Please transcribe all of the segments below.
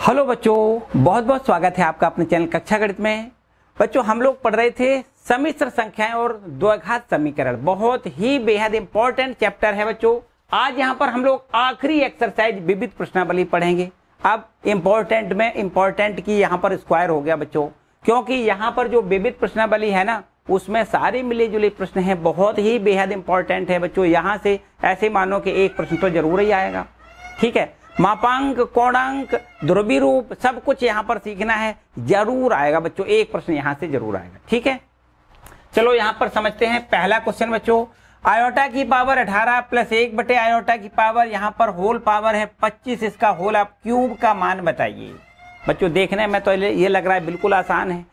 Hello बच्चों, बहुत बहुत स्वागत है आपका अपने चैनल कक्षा गणित में। बच्चों, हम लोग पढ़ रहे थे सम्मिश्र संख्याएं और द्विघात समीकरण। बहुत ही बेहद इंपॉर्टेंट चैप्टर है बच्चों। आज यहाँ पर हम लोग आखिरी एक्सरसाइज विविध प्रश्नावली पढ़ेंगे। अब इम्पोर्टेंट में इम्पोर्टेंट की यहाँ पर स्क्वायर हो गया बच्चों, क्योंकि यहाँ पर जो विविध प्रश्नावली है ना, उसमें सारे मिले जुले प्रश्न हैं। बहुत ही बेहद इंपॉर्टेंट है बच्चों। यहाँ से ऐसे मानो कि एक प्रश्न तो जरूर ही आएगा। ठीक है, मापांक, कोणांक, ध्रुवीय रूप सब कुछ यहाँ पर सीखना है, जरूर आएगा बच्चों। एक प्रश्न यहाँ से जरूर आएगा। ठीक है, चलो यहाँ पर समझते हैं पहला क्वेश्चन बच्चों। आयोटा की पावर 18 प्लस 1 बटे आयोटा की पावर, यहाँ पर होल पावर है 25, इसका होल आप क्यूब का मान बताइए। बच्चों देखने में तो ये लग रहा है बिल्कुल आसान है।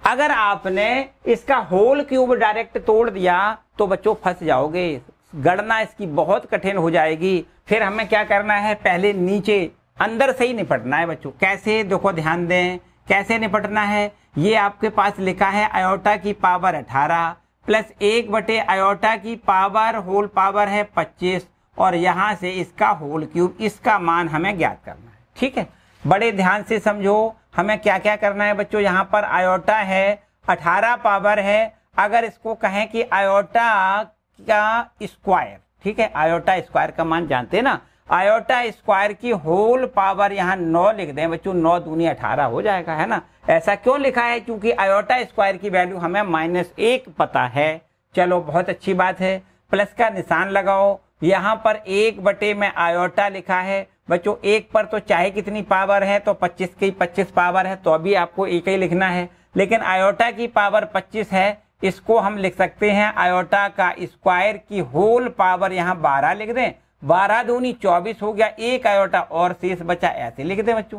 अगर आपने इसका होल क्यूब डायरेक्ट तोड़ दिया तो बच्चों फंस जाओगे, गणना इसकी बहुत कठिन हो जाएगी। फिर हमें क्या करना है, पहले नीचे अंदर से ही निपटना है बच्चों। कैसे, देखो ध्यान दें कैसे निपटना है। ये आपके पास लिखा है आयोटा की पावर 18 प्लस 1 बटे आयोटा की पावर होल पावर है 25, और यहां से इसका होल क्यूब, इसका मान हमें ज्ञात करना है। ठीक है, बड़े ध्यान से समझो हमें क्या क्या करना है बच्चों। यहाँ पर आयोटा है 18 पावर है, अगर इसको कहें कि आयोटा का स्क्वायर, ठीक है, आयोटा स्क्वायर का मान जानते हैं ना, आयोटा स्क्वायर की होल पावर यहाँ 9 लिख दें बच्चों। 9 दूनी 18 हो जाएगा, है ना। ऐसा क्यों लिखा है, क्योंकि आयोटा स्क्वायर की वैल्यू हमें -1 पता है। चलो बहुत अच्छी बात है। प्लस का निशान लगाओ। यहाँ पर 1 बटे में आयोटा लिखा है बच्चों। 1 पर तो चाहे कितनी पावर है, तो 25 की 25 पावर है, तो अभी आपको एक ही लिखना है। लेकिन आयोटा की पावर 25 है, इसको हम लिख सकते हैं आयोटा का स्क्वायर की होल पावर, यहाँ 12 लिख दें। 12 दूनी 24 हो गया, 1 आयोटा और शेष बचा, ऐसे लिख दें बच्चों।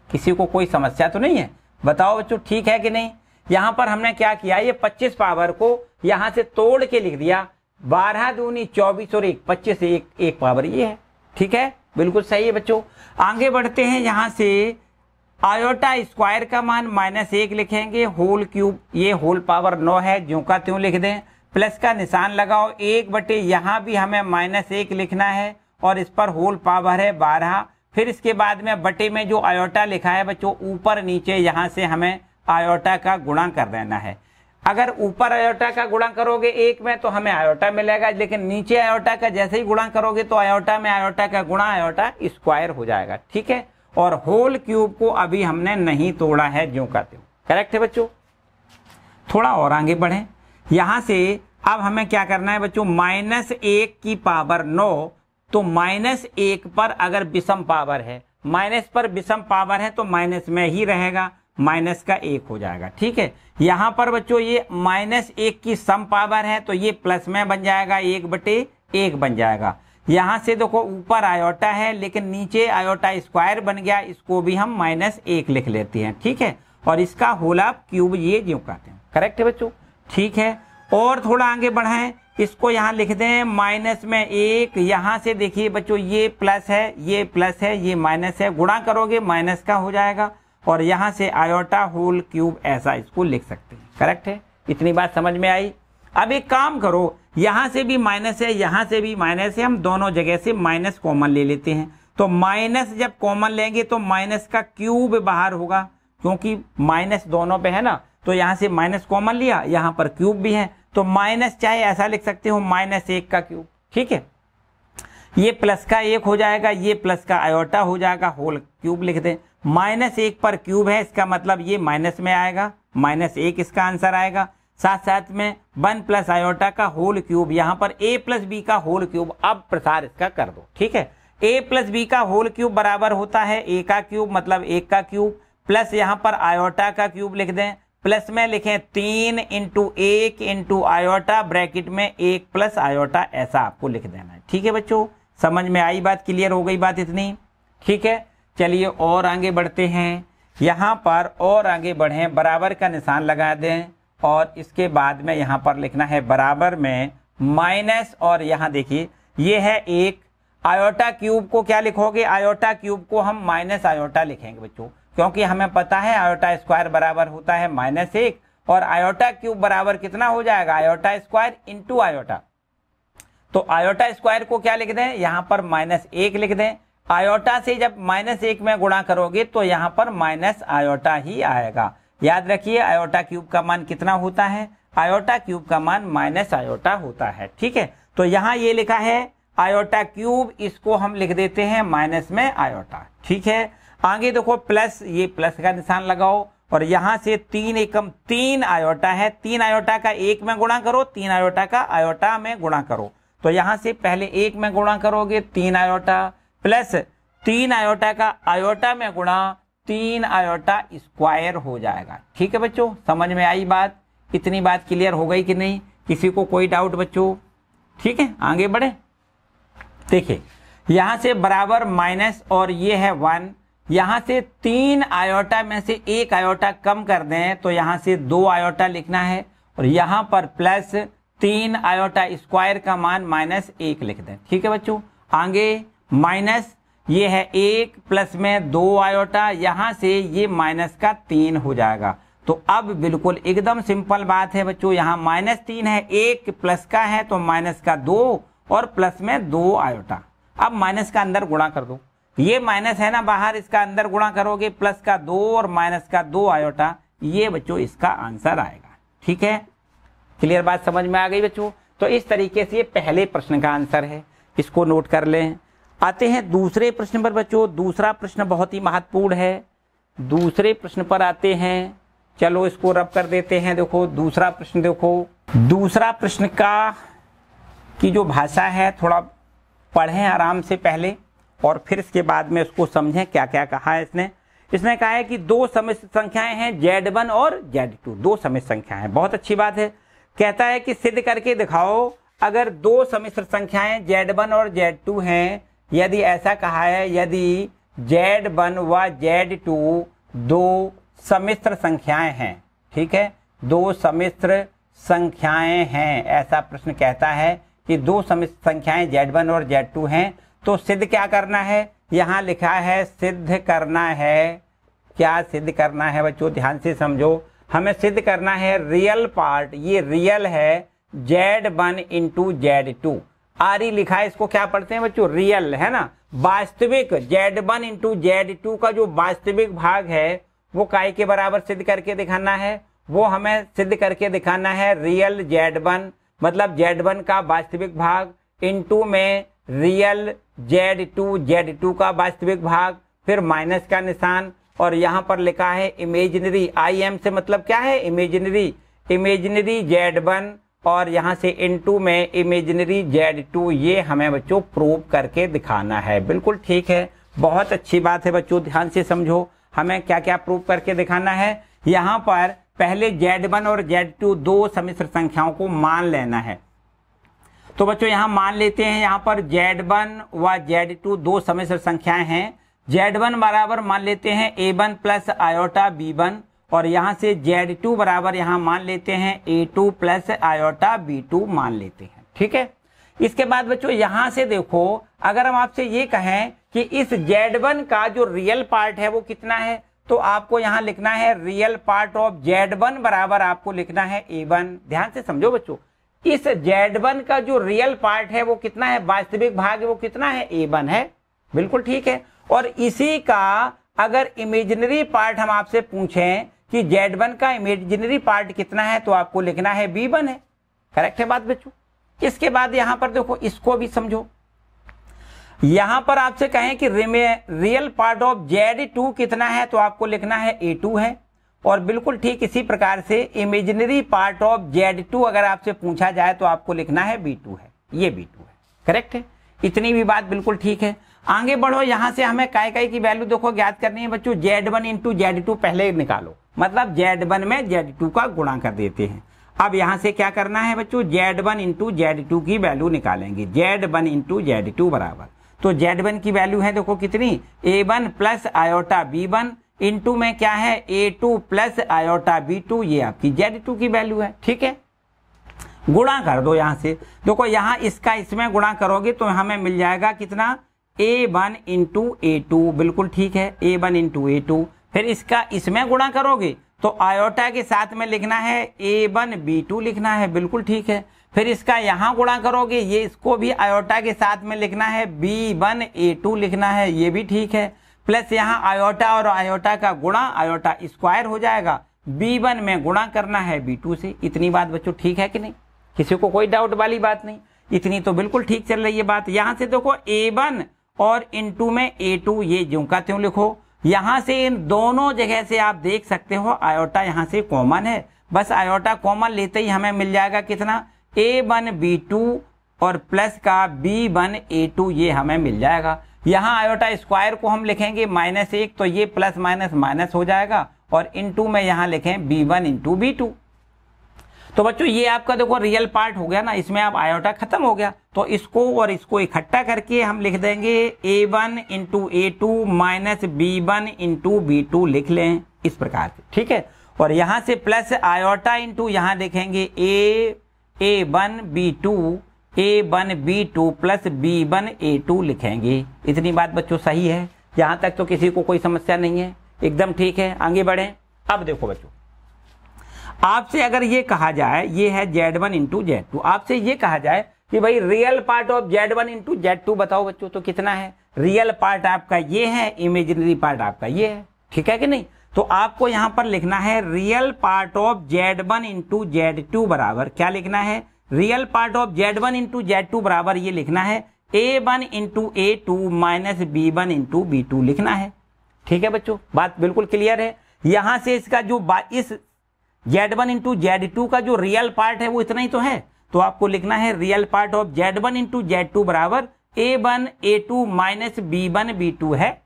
किसी को कोई समस्या तो नहीं है, बताओ बच्चों, ठीक है कि नहीं। यहाँ पर हमने क्या किया, ये 25 पावर को यहाँ से तोड़ के लिख दिया। 12 दूनी 24 और 1 25, एक पावर ये है। ठीक है, बिल्कुल सही है बच्चों। आगे बढ़ते हैं। यहाँ से आयोटा स्क्वायर का मान -1 लिखेंगे, होल क्यूब, ये होल पावर 9 है, ज्यों का त्यों लिख दें। प्लस का निशान लगाओ। 1 बटे यहाँ भी हमें -1 लिखना है, और इस पर होल पावर है 12। फिर इसके बाद में बटे में जो आयोटा लिखा है बच्चों, ऊपर नीचे यहाँ से हमें आयोटा का गुणा कर देना है। अगर ऊपर आयोटा का गुणा करोगे 1 में तो हमें आयोटा मिलेगा, लेकिन नीचे आयोटा का जैसे ही गुणा करोगे तो आयोटा में आयोटा का गुणा आयोटा स्क्वायर हो जाएगा। ठीक है, और होल क्यूब को अभी हमने नहीं तोड़ा है, ज्यों का त्यों। करेक्ट है बच्चों। थोड़ा और आगे बढ़ें। यहां से अब हमें क्या करना है बच्चों, -1 की पावर 9, तो -1 पर अगर विषम पावर है, माइनस पर विषम पावर है तो माइनस में ही रहेगा, माइनस का 1 हो जाएगा। ठीक है, यहां पर बच्चों ये -1 की सम पावर है, तो ये प्लस में बन जाएगा, 1 बटे 1 बन जाएगा। यहाँ से देखो ऊपर आयोटा है, लेकिन नीचे आयोटा स्क्वायर बन गया, इसको भी हम -1 लिख लेते हैं। ठीक है, और इसका होल आप क्यूब, ये ज्यों कहते हैं। करेक्ट है बच्चों, ठीक है। और थोड़ा आगे बढ़ाएं, इसको यहाँ लिख दें माइनस में 1। यहाँ से देखिए बच्चों, ये प्लस है, ये प्लस है, ये माइनस है, गुणा करोगे माइनस का हो जाएगा, और यहाँ से आयोटा होल क्यूब, ऐसा इसको लिख सकते हैं। करेक्ट है, इतनी बात समझ में आई। अब एक काम करो, यहां से भी माइनस है, यहां से भी माइनस है, हम दोनों जगह से माइनस कॉमन ले लेते हैं। तो माइनस जब कॉमन लेंगे तो माइनस का क्यूब बाहर होगा, क्योंकि माइनस दोनों पे है ना, तो यहां से माइनस कॉमन लिया, यहां पर क्यूब भी है, तो माइनस चाहे ऐसा लिख सकते हो, -1 का क्यूब। ठीक है, ये प्लस का 1 हो जाएगा, ये प्लस का आयोटा हो जाएगा, होल क्यूब लिख दें। -1 पर क्यूब है, इसका मतलब ये माइनस में आएगा, -1 इसका आंसर आएगा। साथ साथ में 1 प्लस आयोटा का होल क्यूब, यहाँ पर a प्लस बी का होल क्यूब, अब प्रसार इसका कर दो। ठीक है, a प्लस बी का होल क्यूब बराबर होता है a का क्यूब, मतलब 1 का क्यूब, प्लस यहाँ पर आयोटा का क्यूब लिख दें। प्लस में लिखें 3 × 1 × आयोटा, ब्रैकेट में 1 प्लस आयोटा, ऐसा आपको लिख देना है। ठीक है बच्चों, समझ में आई बात, क्लियर हो गई बात इतनी। ठीक है, चलिए और आगे बढ़ते हैं। यहाँ पर और आगे बढ़ें, बराबर का निशान लगा दें, और इसके बाद में यहाँ पर लिखना है बराबर में माइनस, और यहाँ देखिए ये है 1। आयोटा क्यूब को क्या लिखोगे, आयोटा क्यूब को हम माइनस आयोटा लिखेंगे बच्चों, क्योंकि हमें पता है आयोटा स्क्वायर बराबर होता है -1, और आयोटा क्यूब बराबर कितना हो जाएगा, आयोटा स्क्वायर इंटू आयोटा। तो आयोटा स्क्वायर को क्या लिख दें, यहाँ पर -1 लिख दें। आयोटा से जब -1 में गुणा करोगे तो यहाँ पर माइनस आयोटा ही आएगा। याद रखिए आयोटा क्यूब का मान कितना होता है, आयोटा क्यूब का मान माइनस आयोटा होता है। ठीक है, तो यहाँ ये लिखा है आयोटा क्यूब, इसको हम लिख देते हैं माइनस में आयोटा। ठीक है, आगे देखो प्लस, ये प्लस का निशान लगाओ और यहाँ से 3 एकम 3 आयोटा है, 3 आयोटा का 1 में गुणा करो, 3 आयोटा का आयोटा में गुणा करो। तो यहाँ से पहले 1 में गुणा करोगे 3 आयोटा प्लस 3 आयोटा का आयोटा में गुणा 3 आयोटा स्क्वायर हो जाएगा। ठीक है बच्चों, समझ में आई बात? इतनी बात क्लियर हो गई कि नहीं? किसी को कोई डाउट बच्चों? ठीक है, आगे बढ़े। देखिए यहाँ से बराबर माइनस और ये है 1, यहाँ से 3 आयोटा में से 1 आयोटा कम कर दें तो यहाँ से 2 आयोटा लिखना है और यहाँ पर प्लस 3 आयोटा स्क्वायर का मान -1 लिख दें। ठीक है बच्चों, आगे माइनस ये है 1 प्लस में 2 आयोटा, यहाँ से ये माइनस का 3 हो जाएगा। तो अब बिल्कुल एकदम सिंपल बात है बच्चों, यहाँ -3 है, 1 प्लस का है तो माइनस का 2 और प्लस में 2 आयोटा। अब माइनस का अंदर गुणा कर दो, ये माइनस है ना बाहर, इसका अंदर गुणा करोगे प्लस का 2 और माइनस का 2 आयोटा, ये बच्चों इसका आंसर आएगा। ठीक है, क्लियर बात समझ में आ गई बच्चों? तो इस तरीके से ये पहले प्रश्न का आंसर है, इसको नोट कर लें। आते हैं दूसरे प्रश्न पर बच्चों। दूसरा प्रश्न बहुत ही महत्वपूर्ण है। दूसरे प्रश्न पर आते हैं, चलो इसको रब कर देते हैं। देखो दूसरा प्रश्न, देखो दूसरा प्रश्न का की जो भाषा है थोड़ा पढ़ें आराम से पहले और फिर इसके बाद में उसको समझें क्या क्या कहा है इसने। इसने कहा है कि 2 सम्मिश्र संख्याएं हैं Z1 और Z2, 2 सम्मिश्र संख्याएं हैं। बहुत अच्छी बात है। कहता है कि सिद्ध करके दिखाओ अगर 2 सम्मिश्र संख्याएं Z1 और Z2 हैं, यदि ऐसा कहा है यदि Z1 व Z2 2 सम्मिश्र संख्याएं हैं। ठीक है, 2 सम्मिश्र संख्याएं हैं, ऐसा प्रश्न कहता है कि 2 सम्मिश्र संख्याएं Z1 और Z2 हैं। तो सिद्ध क्या करना है, यहाँ लिखा है सिद्ध करना है। क्या सिद्ध करना है बच्चों? ध्यान से समझो, हमें सिद्ध करना है रियल पार्ट, ये रियल है Z1 इंटू Z2। आरी लिखा है, इसको क्या पढ़ते हैं बच्चों? रियल है ना, वास्तविक। Z1 इंटू Z2 का जो वास्तविक भाग है वो काय के बराबर सिद्ध करके दिखाना है, वो हमें सिद्ध करके दिखाना है रियल Z1, मतलब Z1 का वास्तविक भाग इंटू में रियल Z2 का वास्तविक भाग, फिर माइनस का निशान और यहाँ पर लिखा है इमेजिनरी, IM से मतलब क्या है? इमेजिनरी Z1 और यहाँ से इंटू में इमेजिनरी Z2। ये हमें बच्चों प्रूव करके दिखाना है। बिल्कुल ठीक है, बहुत अच्छी बात है बच्चों, ध्यान से समझो हमें क्या क्या प्रूव करके दिखाना है। यहाँ पर पहले Z1 और Z2 2 सम्मिश्र संख्याओं को मान लेना है। तो बच्चों यहाँ मान लेते हैं, यहाँ पर Z1 व Z2 2 सम्मिश्र संख्याएं हैं। Z1 बराबर मान लेते हैं A1 प्लस आयोटा B1 और यहाँ से Z2 बराबर यहाँ मान लेते हैं A2 प्लस आयोटा B2 मान लेते हैं। ठीक है, इसके बाद बच्चों यहाँ से देखो, अगर हम आपसे ये कहें कि इस Z1 का जो रियल पार्ट है वो कितना है, तो आपको यहाँ लिखना है रियल पार्ट ऑफ Z1 बराबर आपको लिखना है A1। ध्यान से समझो बच्चों, इस Z1 का जो रियल पार्ट है वो कितना है, वास्तविक भाग है वो कितना है, A1 है। बिल्कुल ठीक है, और इसी का अगर इमेजिनरी पार्ट हम आपसे पूछें कि Z1 का इमेजिनरी पार्ट कितना है, तो आपको लिखना है B1 है। करेक्ट है बात बच्चों? इसके बाद यहाँ पर देखो, इसको भी समझो। यहां पर आपसे कहें कि रियल पार्ट ऑफ Z2 कितना है, तो आपको लिखना है A2 है। और बिल्कुल ठीक इसी प्रकार से इमेजिनरी पार्ट ऑफ Z2 अगर आपसे पूछा जाए तो आपको लिखना है B2 है, ये B2 है। करेक्ट है, इतनी भी बात बिल्कुल ठीक है। आगे बढ़ो, यहां से हमें काय की वैल्यू देखो ज्ञात करनी है बच्चों। Z1 इंटू Z2 पहले निकालो, मतलब Z1 में Z2 का गुणा कर देते हैं। अब यहां से क्या करना है बच्चों, Z1 इंटू Z2 की वैल्यू निकालेंगे। Z1 इंटू Z2 बराबर, तो Z1 की वैल्यू है देखो कितनी, A1 plus iota B1 into में क्या है A2 प्लस आयोटा B2, ये आपकी Z2 की वैल्यू है। ठीक है, गुणा कर दो यहां से। देखो यहाँ इसका इसमें गुणा करोगे तो हमें मिल जाएगा कितना, A1 इंटू A2। बिल्कुल ठीक है, A1 इंटू A2। फिर इसका इसमें गुणा करोगे तो आयोटा के साथ में लिखना है A1 B2 लिखना है। बिल्कुल ठीक है, फिर इसका यहाँ गुणा करोगे, ये इसको भी आयोटा के साथ में लिखना है, B1A2 लिखना है, ये भी ठीक है। प्लस यहाँ आयोटा और आयोटा का गुणा, आयोटा स्क्वायर हो जाएगा, B1 में गुणा करना है B2 से। इतनी बात बच्चों ठीक है कि नहीं? किसी को कोई डाउट वाली बात नहीं? इतनी तो बिल्कुल ठीक चल रही है बात। यहाँ से देखो A1 और इनटू में A2 ये ज्यों का त्यों लिखो। यहाँ से इन दोनों जगह से आप देख सकते हो आयोटा यहाँ से कॉमन है, बस आयोटा कॉमन लेते ही हमें मिल जाएगा कितना, A1B2 और प्लस का B1A2 ये हमें मिल जाएगा। यहाँ आयोटा स्क्वायर को हम लिखेंगे -1, तो ये प्लस माइनस माइनस हो जाएगा, और इनटू में यहाँ लिखें B1 इंटू B2। तो बच्चों ये आपका देखो रियल पार्ट हो गया ना, इसमें आप आयोटा खत्म हो गया, तो इसको और इसको इकट्ठा करके हम लिख देंगे A1 into A2 minus B1 into B2 लिख लें इस प्रकार से, ठीक है। और यहाँ से प्लस आयोटा इंटू यहाँ देखेंगे A1B2 प्लस B1A2 लिखेंगे। इतनी बात बच्चों सही है? यहाँ तक तो किसी को कोई समस्या नहीं है, एकदम ठीक है। आगे बढ़ें। अब देखो बच्चों, आपसे अगर ये कहा जाए, ये है Z1 इंटू Z2, आपसे ये कहा जाए कि भाई real part of Z1 into Z2 बताओ बच्चों, तो कितना है? रियल पार्ट आपका ये है, इमेजिनरी पार्ट आपका ये है, ठीक है कि नहीं? तो आपको यहां पर लिखना है real part of Z1 into Z2 बराबर क्या लिखना है? Real part of Z1 into Z2 बराबर ये लिखना है A1 into A2 minus B1 into B2 लिखना है, ठीक है बच्चों? बात बिल्कुल क्लियर है। यहां से इसका जो इस Z1 इंटू Z2 का जो रियल पार्ट है वो इतना ही तो है, तो आपको लिखना है real part of Z1 into Z2 बराबर A1 A2 minus B1 B2 है,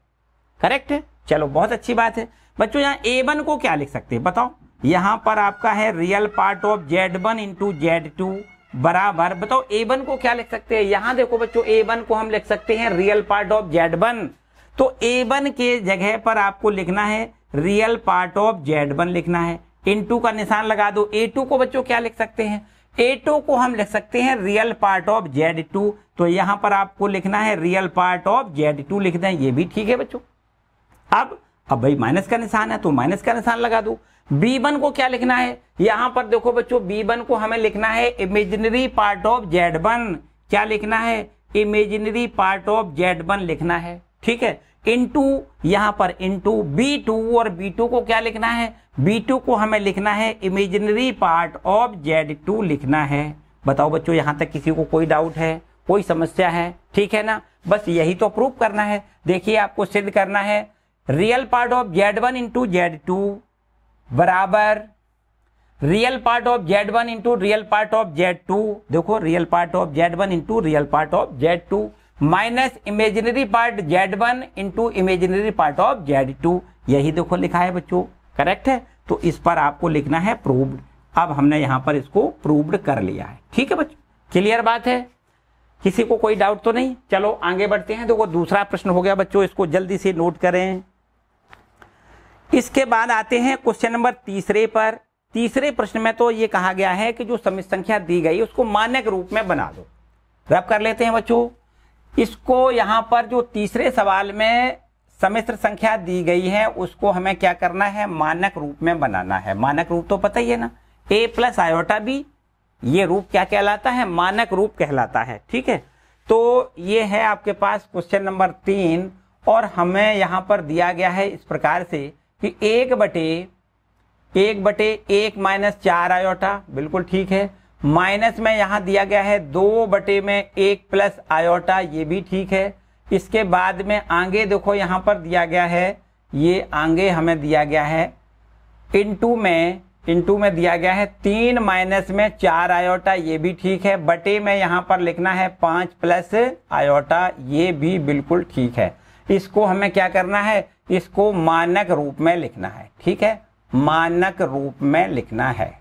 करेक्ट है? चलो बहुत अच्छी बात है बच्चों। यहाँ A1 को क्या लिख सकते हैं बताओ? यहाँ पर आपका है real part of Z1 into Z2 बराबर, बताओ A1 को क्या लिख सकते हैं? यहाँ देखो बच्चों, A1 को हम लिख सकते हैं रियल पार्ट ऑफ Z1, तो A1 के जगह पर आपको लिखना है रियल पार्ट ऑफ Z1 लिखना है, इनटू का निशान लगा दो। A2 को बच्चों क्या लिख सकते हैं? A2 को हम लिख सकते हैं रियल पार्ट ऑफ Z2, तो यहां पर आपको लिखना है रियल पार्ट ऑफ Z2 लिख दें, ये भी ठीक है बच्चों। अब भाई माइनस का निशान है तो माइनस का निशान लगा दो। B1 को क्या लिखना है? यहां पर देखो बच्चों, B1 को हमें लिखना है इमेजिनरी पार्ट ऑफ Z1, क्या लिखना है? इमेजिनरी पार्ट ऑफ Z1 लिखना है, ठीक है। इनटू यहां पर इनटू B2, और B2 को क्या लिखना है? B2 को हमें लिखना है इमेजिनरी पार्ट ऑफ Z2 लिखना है। बताओ बच्चों, यहां तक किसी को कोई डाउट है, कोई समस्या है? ठीक है ना, बस यही तो प्रूव करना है। देखिए आपको सिद्ध करना है real part of Z1 into Z2 बराबर real part of Z1 into real part of Z2, देखो real part of Z1 into real part of Z2 minus imaginary part Z1 into imaginary part of Z2, यही देखो लिखा है बच्चों, correct है? तो इस पर आपको लिखना है प्रूव्ड। अब हमने यहां पर इसको प्रूव्ड कर लिया है, ठीक है बच्चों? क्लियर बात है? किसी को कोई डाउट तो नहीं? चलो आगे बढ़ते हैं। देखो दूसरा प्रश्न हो गया बच्चों, इसको जल्दी से नोट करें। इसके बाद आते हैं क्वेश्चन नंबर तीसरे पर। तीसरे प्रश्न में तो ये कहा गया है कि जो समिश्र संख्या दी गई उसको मानक रूप में बना दो। रब कर लेते हैं बच्चों इसको। यहां पर जो तीसरे सवाल में समिश्र संख्या दी गई है उसको हमें क्या करना है? मानक रूप में बनाना है। मानक रूप तो पता ही है ना, a प्लस आयोटा b, ये रूप क्या कहलाता है? मानक रूप कहलाता है, ठीक है। तो ये है आपके पास क्वेश्चन नंबर 3, और हमें यहां पर दिया गया है इस प्रकार से कि 1/1 माइनस 4 आयोटा, बिल्कुल ठीक है। माइनस में यहां दिया गया है 2/1 प्लस आयोटा, ये भी ठीक है। इसके बाद में आगे देखो यहां पर दिया गया है, ये आगे हमें दिया गया है इनटू में दिया गया है 3 माइनस में 4 आयोटा, ये भी ठीक है। बटे में यहां पर लिखना है 5 प्लस आयोटा, ये भी बिल्कुल ठीक है। इसको हमें क्या करना है? इसको मानक रूप में लिखना है, ठीक है? मानक रूप में लिखना है।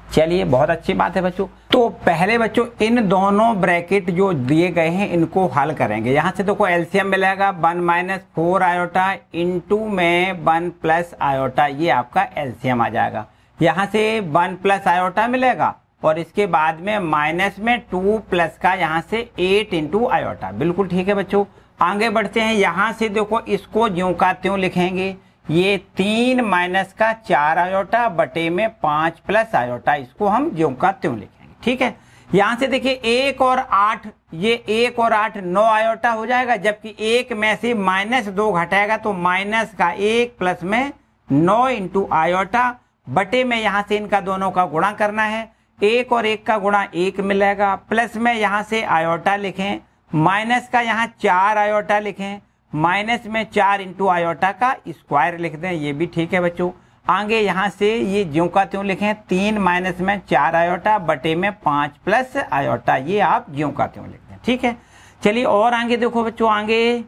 चलिए बहुत अच्छी बात है बच्चों। तो पहले बच्चों इन दोनों ब्रैकेट जो दिए गए हैं इनको हल करेंगे। यहां से देखो एलसीएम मिलेगा 1 माइनस 4 आयोटा इंटू में 1 प्लस आयोटा, ये आपका एलसीएम आ जाएगा। यहां से 1 प्लस आयोटा मिलेगा और इसके बाद में माइनस में 2 प्लस का यहां से 8 इंटू आयोटा, बिल्कुल ठीक है बच्चों। आगे बढ़ते हैं। यहां से देखो इसको ज्यों का त्यों लिखेंगे, ये 3 माइनस का 4 आयोटा बटे में 5 प्लस आयोटा, इसको हम ज्यों का त्यों लिखेंगे, ठीक है। यहां से देखिए 1 और 8, ये 1 और 8 9 आयोटा हो जाएगा, जबकि 1 में से -2 घटाएगा तो माइनस का 1 प्लस में 9 इंटू आयोटा बटे में यहां से इनका दोनों का गुणा करना है। 1 और 1 का गुणा 1 मिलेगा, प्लस में यहां से आयोटा लिखें, माइनस का यहाँ 4 आयोटा लिखें, माइनस में 4 इंटू आयोटा का स्क्वायर लिख दें, ये भी ठीक है बच्चों। आगे यहाँ से ये ज्यों का त्यों लिखें, 3 माइनस में 4 आयोटा बटे में 5 प्लस आयोटा, ये आप ज्यों का त्यों लिख दें, ठीक है। चलिए और आगे देखो बच्चों, आगे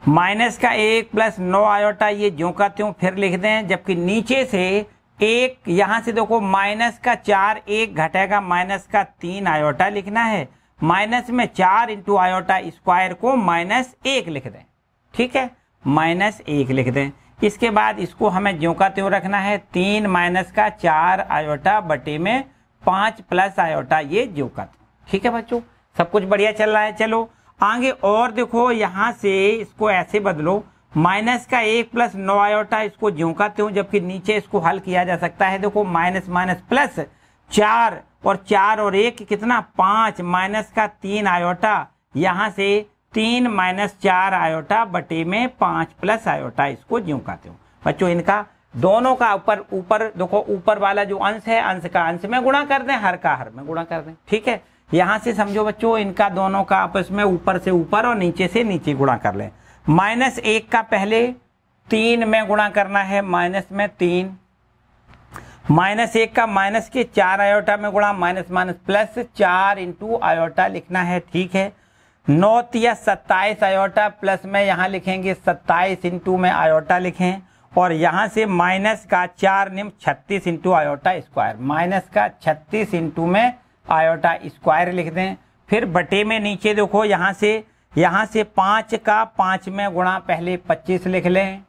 माइनस का 1 प्लस 9 आयोटा, ये ज्यों का त्यों फिर लिख दें, जबकि नीचे से 1 यहाँ से देखो माइनस का 4 1 घटेगा, माइनस का 3 आयोटा लिखना है, माइनस में 4 इंटू आयोटा स्क्वायर को -1 लिख दें, ठीक है, -1 लिख दें। इसके बाद इसको हमें ज्यों का त्यों रखना है, 3 माइनस का 4 आयोटा बटे में 5 प्लस आयोटा, ये ज्यों का त्यों, ठीक है बच्चों। सब कुछ बढ़िया चल रहा है। चलो आगे और देखो, यहाँ से इसको ऐसे बदलो, माइनस का 1 प्लस 9 आयोटा, इसको ज्यों का त्यों, जबकि नीचे इसको हल किया जा सकता है। देखो माइनस माइनस प्लस 4 और 1 कितना 5, माइनस का 3 आयोटा, यहाँ से 3 माइनस 4 आयोटा बटे में 5 प्लस आयोटा, इसको ज्यों का त्यों। बच्चों इनका दोनों का ऊपर देखो, ऊपर वाला जो अंश है अंश का अंश में गुणा कर दें, हर का हर में गुणा कर दें, ठीक है। यहाँ से समझो बच्चों, इनका दोनों का आपस में ऊपर से ऊपर और नीचे से नीचे गुणा कर लें। -1 का पहले 3 में गुणा करना है, माइनस में 3, -1 का माइनस के 4 आयोटा में गुणा, minus minus plus 4 into iota लिखना है, ठीक है। 9 तिया 27 आयोटा, प्लस में यहाँ लिखेंगे 27 इंटू में आयोटा लिखें, और यहाँ से माइनस का 4 निम 36 इंटू आयोटा स्क्वायर, माइनस का 36 इंटू में आयोटा स्क्वायर लिख दें। फिर बटे में नीचे देखो, यहाँ से 5 का 5 में गुणा, पहले 25 लिख लें,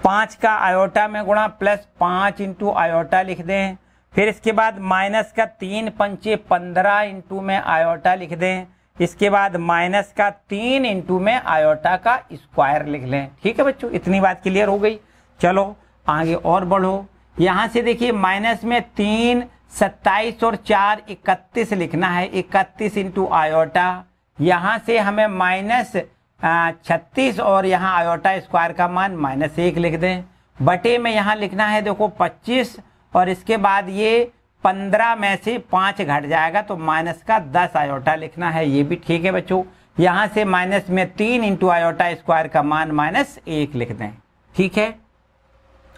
5 का आयोटा में गुणा प्लस 5 इंटू आयोटा लिख दें। फिर इसके बाद माइनस का 3 पंचे 15 इंटू में आयोटा लिख दें। इसके बाद माइनस का 3 इंटू में आयोटा का स्क्वायर लिख लें, ठीक है बच्चों। इतनी बात क्लियर हो गई। चलो आगे और बढ़ो, यहाँ से देखिए माइनस में 3 27 और 4 31 लिखना है, 31 इंटू आयोटा, यहाँ से हमें -36 और यहाँ आयोटा स्क्वायर का मान -1 लिख दें। बटे में यहाँ लिखना है देखो 25, और इसके बाद ये 15 में से 5 घट जाएगा तो माइनस का 10 आयोटा लिखना है, ये भी ठीक है बच्चों। यहाँ से माइनस में 3 इंटू आयोटा स्क्वायर का मान -1 लिख दें, ठीक है।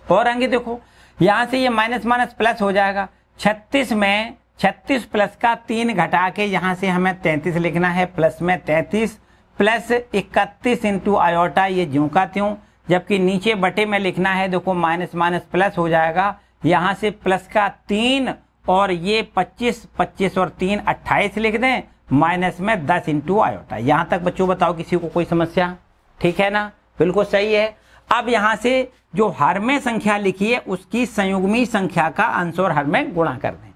और आगे देखो, यहाँ से ये माइनस माइनस प्लस हो जाएगा, 36 में 36 प्लस का 3 घटा के यहाँ से हमें 33 लिखना है, प्लस में 33 प्लस 31 इंटू आयोटा, ये ज्यों का त्यों, जबकि नीचे बटे में लिखना है देखो माइनस माइनस प्लस हो जाएगा, यहाँ से प्लस का 3 और ये 25 और 3 28 लिख दें, माइनस में 10 इंटू आयोटा। यहाँ तक बच्चों बताओ किसी को कोई समस्या, ठीक है ना, बिल्कुल सही है। अब यहाँ से जो हर में संख्या लिखी है उसकी संयुग्मी संख्या का अंश और हर में गुणा कर दें।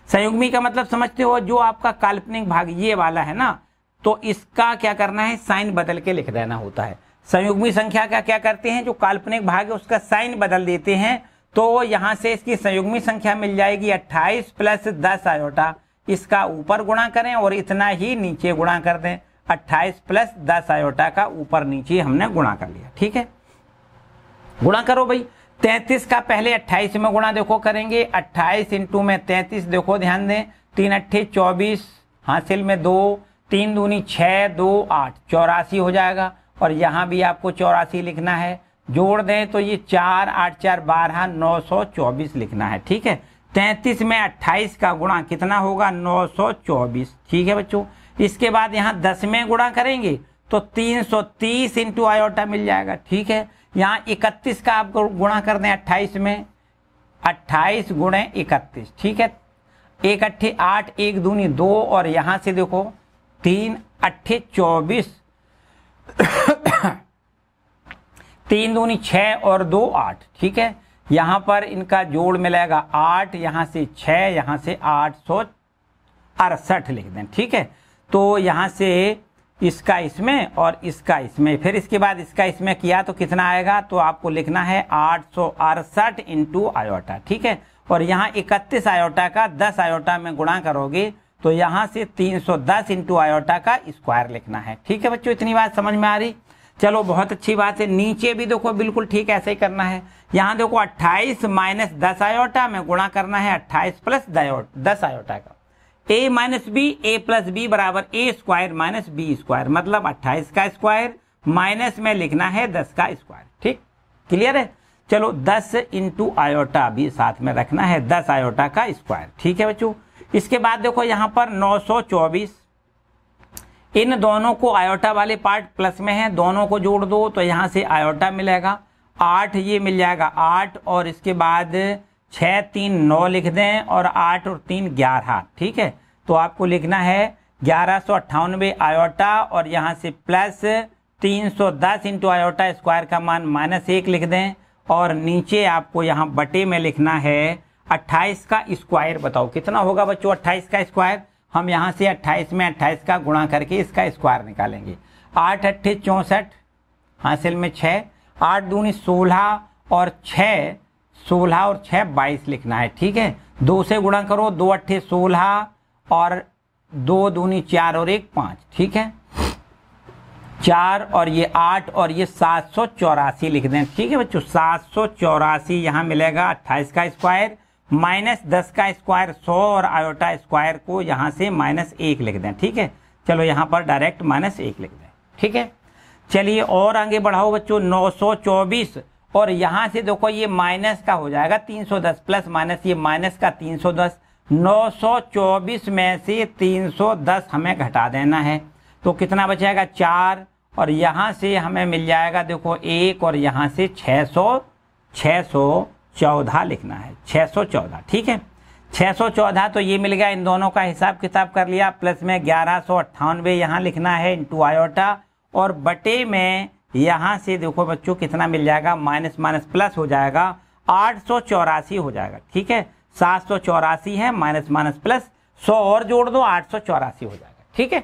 संयुग्मी का मतलब समझते हो, जो आपका काल्पनिक भाग ये वाला है ना, तो इसका क्या करना है, साइन बदल के लिख देना होता है। संयुग्मी संख्या का क्या करते हैं, जो काल्पनिक भाग है उसका साइन बदल देते हैं, तो यहाँ से इसकी संयुग्मी संख्या मिल जाएगी 28 प्लस 10 आयोटा, इसका ऊपर गुणा करें और इतना ही नीचे गुणा कर दें। 28 प्लस 10 आयोटा का ऊपर नीचे हमने गुणा कर लिया, ठीक है। गुणा करो भाई, 33 का पहले 28 में गुणा देखो करेंगे, 28 इंटू में 33, देखो ध्यान दें, 3 अट्ठे 24, हासिल में 2, 3 दूनी 6, 2 8, 84 हो जाएगा। और यहाँ भी आपको 84 लिखना है, जोड़ दें तो ये 4 8 4 12 924 लिखना है, ठीक है। 33 में 28 का गुणा कितना होगा, 924, ठीक है बच्चों। इसके बाद यहाँ 10 में गुणा करेंगे तो 330 इंटू आयोटा मिल जाएगा, ठीक है। यहाँ 31 का आप गुणा कर दें 28 में, 28 गुणे 31, ठीक है। 1 अट्ठे 8, 1 दूनी 2, और यहाँ से देखो 3 अट्ठे 24, 3 दूनी 6 और 2 8, ठीक है। यहाँ पर इनका जोड़ मिलेगा 8, यहाँ से 6, यहाँ से 868 लिख दें, ठीक है। तो यहाँ से इसका इसमें और इसका इसमें, फिर इसके बाद इसका इसमें किया तो कितना आएगा, तो आपको लिखना है 868 इंटू आयोटा, ठीक है। और यहाँ 31 आयोटा का 10 आयोटा में गुणा करोगे तो यहाँ से 310 इंटू आयोटा का स्क्वायर लिखना है। ठीक है बच्चों, इतनी बात समझ में आ रही। चलो बहुत अच्छी बात है। नीचे भी देखो बिल्कुल ठीक ऐसे ही करना है। यहाँ देखो 28 माइनस 10 आयोटा में गुणा करना है 28 प्लस 10 आयोटा का। a minus b a plus b बराबर a square minus b square, मतलब 28 का स्क्वायर माइनस में लिखना है 10 का स्क्वायर। ठीक, क्लियर है। चलो 10 इंटू आयोटा भी साथ में रखना है, 10 आयोटा का स्क्वायर। ठीक है बच्चों, इसके बाद देखो यहाँ पर 924, इन दोनों को आयोटा वाले पार्ट प्लस में है, दोनों को जोड़ दो तो यहाँ से आयोटा मिलेगा 8, ये मिल जाएगा 8 और इसके बाद 6 3 9 लिख दें और 8 और 3 11। ठीक है, तो आपको लिखना है 1198 आयोटा और यहाँ से प्लस 310 इंटू आयोटा स्क्वायर का मान -1 लिख दें और नीचे आपको यहाँ बटे में लिखना है 28 का स्क्वायर। बताओ कितना होगा बच्चों 28 का स्क्वायर। हम यहाँ से 28 में 28 का गुणा करके इसका स्क्वायर निकालेंगे। 8 8 64 हासिल में 6, 8 दूनी 16 और 6 16 और 6 22 लिखना है। ठीक है, 2 से गुणा करो, 2 8 16 और 2 दूनी 4 और 1 5। ठीक है, 4 और ये 8 और ये 784 लिख दें। ठीक है बच्चों, 784 यहाँ मिलेगा 28 का स्क्वायर माइनस 10 का स्क्वायर 100 और आयोटा स्क्वायर को यहाँ से -1 लिख दें। ठीक है, चलो यहाँ पर डायरेक्ट -1 लिख दें। ठीक है, चलिए और आगे बढ़ाओ बच्चों। 924 और यहाँ से देखो ये माइनस का हो जाएगा 310 प्लस माइनस ये माइनस का 310। 924 में से 310 हमें घटा देना है तो कितना बचेगा 4 और यहाँ से हमें मिल जाएगा देखो 1 और यहाँ से 614 लिखना है, 614। ठीक है, 614 तो ये मिल गया। इन दोनों का हिसाब किताब कर लिया, प्लस में 1198 यहाँ लिखना है इंटू आयोटा और बटे में यहाँ से देखो बच्चों कितना मिल जाएगा, माइनस माइनस प्लस हो जाएगा 884 हो जाएगा। ठीक है, 784 है माइनस माइनस प्लस 100 और जोड़ दो 884 हो जाएगा। ठीक है,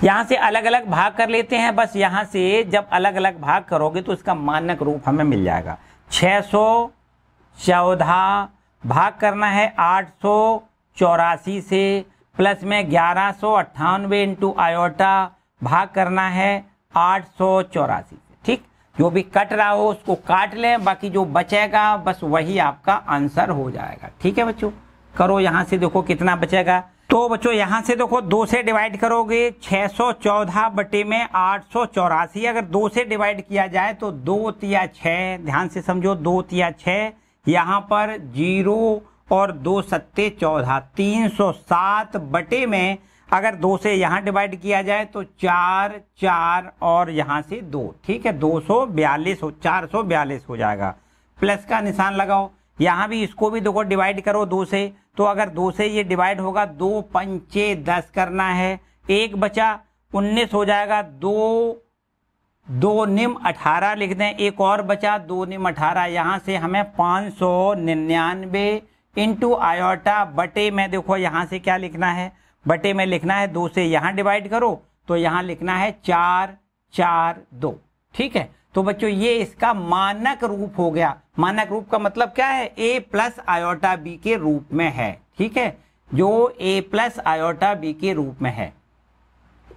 यहाँ से अलग अलग भाग कर लेते हैं। बस यहाँ से जब अलग अलग भाग करोगे तो इसका मानक रूप हमें मिल जाएगा। 614 भाग करना है 884 से, प्लस में 1198 इंटू आयोटा भाग करना है 884 से। ठीक, जो भी कट रहा हो उसको काट लें, बाकी जो बचेगा बस वही आपका आंसर हो जाएगा। ठीक है बच्चों, करो यहाँ से देखो कितना बचेगा। तो बच्चों यहाँ से देखो 2 से डिवाइड करोगे 614 बटे में 884। अगर 2 से डिवाइड किया जाए तो 2 तिया 6, ध्यान से समझो, 2 तिया 6, यहाँ पर 0 और 2 सत्ते 14, 307 बटे में अगर 2 से यहाँ डिवाइड किया जाए तो 4 4 और यहाँ से 2। ठीक है, 442 हो जाएगा। प्लस का निशान लगाओ, यहाँ भी इसको भी देखो डिवाइड करो 2 से, तो अगर 2 से ये डिवाइड होगा 2 पंचे 10 करना है, 1 बचा 19 हो जाएगा, 2 निम 18 लिख दें, एक और बचा 2 निम 18। यहाँ से हमें 599 इंटू आयोटा बटे में देखो यहाँ से क्या लिखना है, बटे में लिखना है 2 से यहाँ डिवाइड करो तो यहाँ लिखना है 442। ठीक है, तो बच्चों ये इसका मानक रूप हो गया। मानक रूप का मतलब क्या है, a प्लस आयोटा b के रूप में है। ठीक है, जो a प्लस आयोटा b के रूप में है,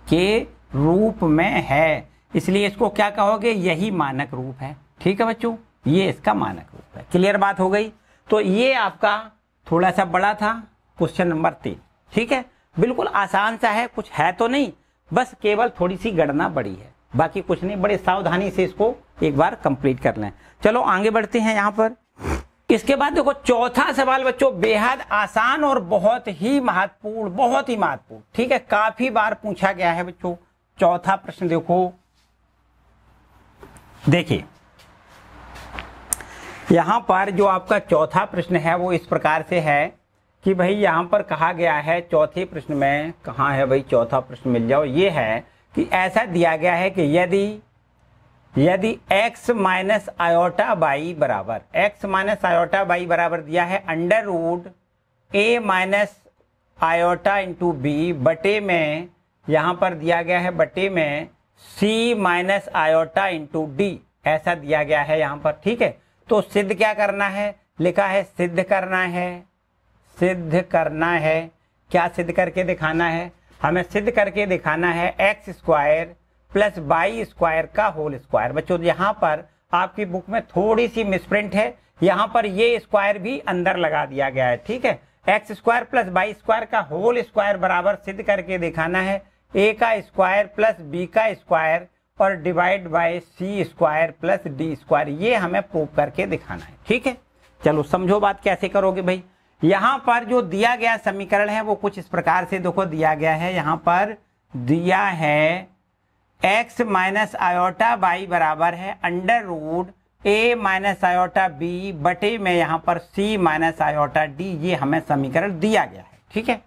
के रूप में है, इसलिए इसको क्या कहोगे, यही मानक रूप है। ठीक है बच्चों, ये इसका मानक रूप है। क्लियर बात हो गई। तो ये आपका थोड़ा सा बड़ा था क्वेश्चन नंबर 3। ठीक है, बिल्कुल आसान सा है, कुछ है तो नहीं, बस केवल थोड़ी सी गणना बड़ी है, बाकी कुछ नहीं। बड़े सावधानी से इसको एक बार कंप्लीट कर लें। चलो आगे बढ़ते हैं यहाँ पर। इसके बाद देखो चौथा सवाल बच्चों बेहद आसान और बहुत ही महत्वपूर्ण। ठीक है, काफी बार पूछा गया है बच्चों। चौथा प्रश्न देखो, देखिए यहाँ पर जो आपका चौथा प्रश्न है वो इस प्रकार से है कि भाई यहाँ पर कहा गया है, चौथे प्रश्न में कहाँ है भाई, चौथा प्रश्न मिल जाओ, ये है कि ऐसा दिया गया है कि यदि x माइनस आयोटा बाई बराबर दिया है under root a minus iota into b बटे में, यहाँ पर दिया गया है बटे में c minus iota into D, ऐसा दिया गया है यहाँ पर। ठीक है, तो सिद्ध क्या करना है, लिखा है सिद्ध करना है, सिद्ध करना है। क्या सिद्ध करके दिखाना है? हमें सिद्ध करके दिखाना है x square plus y square का होल स्क्वायर। बच्चों यहाँ पर आपकी बुक में थोड़ी सी मिसप्रिंट है, यहाँ पर ये स्क्वायर भी अंदर लगा दिया गया है, ठीक है। X square plus y square का होल स्क्वायर बराबर सिद्ध करके दिखाना है ए का स्क्वायर प्लस बी का स्क्वायर और divide by c square plus d square, ये हमें प्रूव करके दिखाना है, ठीक है। चलो समझो बात कैसे करोगे भाई। यहाँ पर जो दिया गया समीकरण है वो कुछ इस प्रकार से देखो दिया गया है। यहाँ पर दिया है x माइनस आयोटा बाई बराबर है under root a minus iota b बटे में यहाँ पर c माइनस आयोटा डी, ये हमें समीकरण दिया गया है, ठीक है।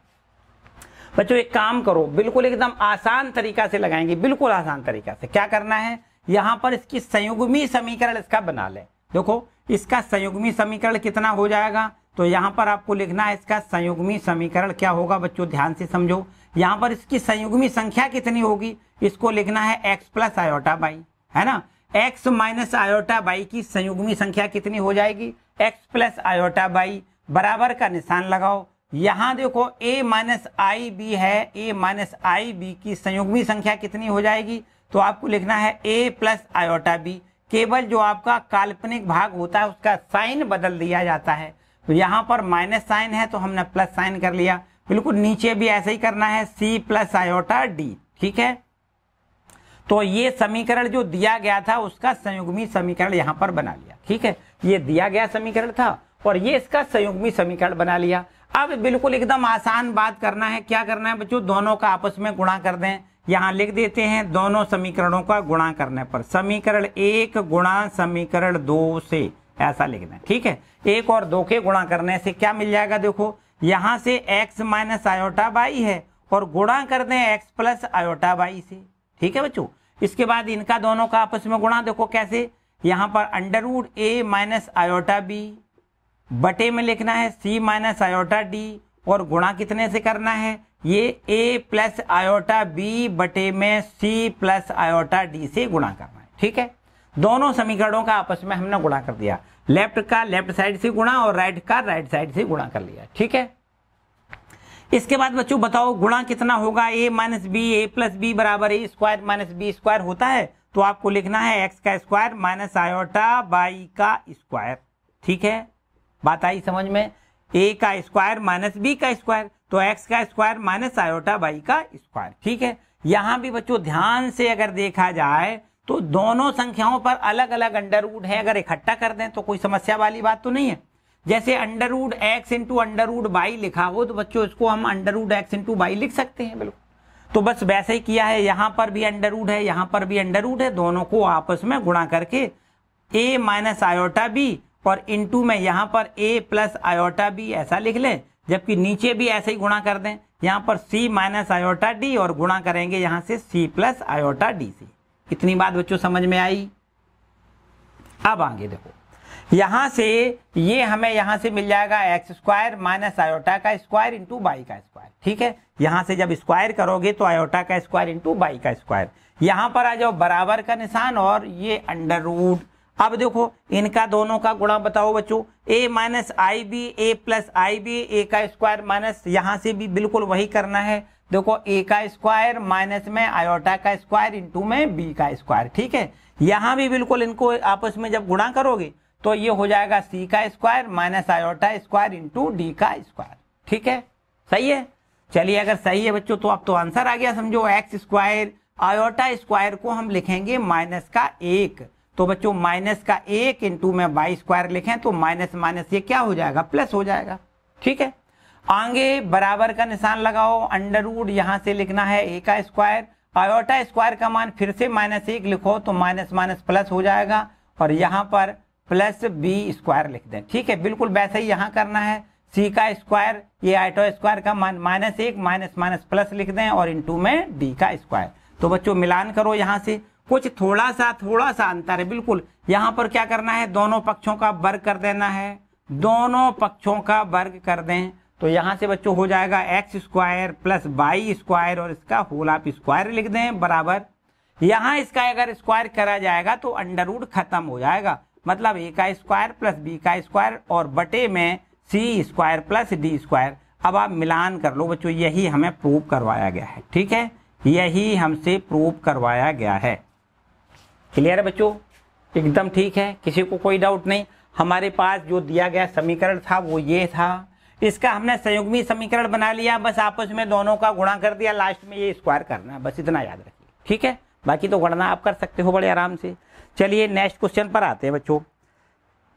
बच्चों एक काम करो, बिल्कुल एकदम आसान तरीका से लगाएंगे, बिल्कुल आसान तरीका से। क्या करना है, यहाँ पर इसकी संयुग्मी समीकरण इसका बना ले। देखो इसका संयुग्मी समीकरण कितना हो जाएगा, तो यहाँ पर आपको लिखना है इसका संयुग्मी समीकरण क्या होगा। बच्चों ध्यान से समझो, यहाँ पर इसकी संयुग्मी संख्या कितनी होगी, इसको लिखना है x प्लस आयोटा बाई, है ना। x माइनस आयोटा बाई की संयुग्मी संख्या कितनी हो जाएगी, x प्लस आयोटा बाई, बराबर का निशान लगाओ। यहाँ देखो a माइनस आई बी है, a माइनस आई बी की संयुग्मी संख्या कितनी हो जाएगी, तो आपको लिखना है a प्लस आयोटा बी। केवल जो आपका काल्पनिक भाग होता है उसका साइन बदल दिया जाता है, तो यहाँ पर माइनस साइन है तो हमने प्लस साइन कर लिया। बिल्कुल नीचे भी ऐसे ही करना है, c प्लस आयोटा डी, ठीक है। तो ये समीकरण जो दिया गया था उसका संयुग्मी समीकरण यहाँ पर बना लिया, ठीक है। ये दिया गया समीकरण था और ये इसका संयुग्मी समीकरण बना लिया। अब बिल्कुल एकदम आसान बात करना है। क्या करना है बच्चों, दोनों का आपस में गुणा कर दें। यहाँ लिख देते हैं दोनों समीकरणों का गुणा करने पर समीकरण 1 गुणा समीकरण 2 से, ऐसा लिखना है, ठीक है। 1 और 2 के गुणा करने से क्या मिल जाएगा, देखो यहाँ से x माइनस आयोटा बाई है और गुणा कर दें x प्लस आयोटा बाई से, ठीक है बच्चों। इसके बाद इनका दोनों का आपस में गुणा देखो कैसे, यहाँ पर under root a minus iota b बटे में लिखना है c माइनस आयोटा डी और गुणा कितने से करना है, ये a प्लस आयोटा बी बटे में c प्लस आयोटा डी से गुणा करना है, ठीक है। दोनों समीकरणों का आपस में हमने गुणा कर दिया, लेफ्ट का लेफ्ट साइड से गुणा और राइट का राइट साइड से गुणा कर लिया, ठीक है। इसके बाद बच्चों बताओ गुणा कितना होगा, a minus b, a plus b बराबर a square minus b square होता है, तो आपको लिखना है x का स्क्वायर माइनस आयोटा बाई का स्क्वायर, ठीक है। बात आई समझ में, a का स्क्वायर माइनस बी का स्क्वायर, तो x का स्क्वायर माइनस आयोटा बाई का स्क्वायर, ठीक है। यहाँ भी बच्चों ध्यान से अगर देखा जाए तो दोनों संख्याओं पर अलग अलग अंडर रूट है, अगर इकट्ठा कर दें तो कोई समस्या वाली बात तो नहीं है। जैसे under root x into under root y लिखा हो तो बच्चों इसको हम under root x into y लिख सकते हैं, बिल्कुल। तो बस वैसे ही किया है, यहाँ पर भी अंडर रूट है, यहाँ पर भी अंडर रूट है, दोनों को आपस में गुणा करके a माइनस आयोटा बी और इंटू में यहाँ पर a प्लस आयोटा बी ऐसा लिख लें, जबकि नीचे भी ऐसे ही गुणा कर दें, यहाँ पर c माइनस आयोटा डी और गुणा करेंगे यहाँ से c प्लस आयोटा डी से। इतनी बात बच्चों समझ में आई। अब आगे देखो, यहां से ये हमें यहां से मिल जाएगा एक्स स्क्वायर माइनस आयोटा का स्क्वायर इंटू बाई का स्क्वायर, ठीक है। यहां से जब स्क्वायर करोगे तो आयोटा का स्क्वायर इंटू बाई का स्क्वायर, यहां पर आ जाओ बराबर का निशान और ये अंडर रूट। अब देखो इनका दोनों का गुणा बताओ बच्चों, a minus i b, a plus i b, a का स्क्वायर माइनस, यहां से भी बिल्कुल वही करना है। देखो a का स्क्वायर माइनस में आयोटा का स्क्वायर इंटू में b का स्क्वायर, ठीक है। यहां भी बिल्कुल इनको आपस में जब गुणा करोगे तो ये हो जाएगा c का square minus iota square into D का स्क्वायर, ठीक है। सही है, चलिए अगर सही है बच्चों तो अब तो आंसर आ गया, समझो। एक्स स्क्वायर आयोटा स्क्वायर को हम लिखेंगे माइनस का 1, तो बच्चों माइनस का 1 इंटू में बाई स्क्वायर लिखें तो माइनस माइनस ये क्या हो जाएगा, प्लस हो जाएगा, ठीक है। आगे बराबर का निशान लगाओ, अंडर रूट यहां से लिखना है a का स्क्वायर, आयोटा स्क्वायर का मान फिर से माइनस 1 लिखो तो माइनस माइनस प्लस हो जाएगा और यहाँ पर प्लस बी स्क्वायर लिख दें, ठीक है। बिल्कुल वैसे ही यहाँ करना है, c का स्क्वायर ये आयोटा स्क्वायर का मान माइनस 1 माइनस माइनस प्लस लिख दें और इंटू में d का स्क्वायर। तो बच्चों मिलान करो, यहाँ से कुछ थोड़ा सा अंतर है, बिल्कुल। यहाँ पर क्या करना है, दोनों पक्षों का वर्ग कर देना है, दोनों पक्षों का वर्ग कर दें तो यहाँ से बच्चों हो जाएगा x square plus by square और इसका होल आप स्क्वायर लिख दें बराबर। यहाँ इसका अगर स्क्वायर करा जाएगा तो अंडर रूट खत्म हो जाएगा मतलब ए का स्क्वायर प्लस बी का स्क्वायर और बटे में सी स्क्वायर प्लस डी स्क्वायर। अब आप मिलान कर लो बच्चों, यही हमें प्रूव करवाया गया है। ठीक है, यही हमसे प्रूव करवाया गया है। क्लियर है बच्चों, एकदम ठीक है, किसी को कोई डाउट नहीं। हमारे पास जो दिया गया समीकरण था वो ये था, इसका हमने संयुग्मी समीकरण बना लिया, बस आपस में दोनों का गुणा कर दिया, लास्ट में ये स्क्वायर करना है, बस इतना याद रखिए। ठीक है, बाकी तो गणना आप कर सकते हो बड़े आराम से। चलिए नेक्स्ट क्वेश्चन पर आते हैं बच्चों।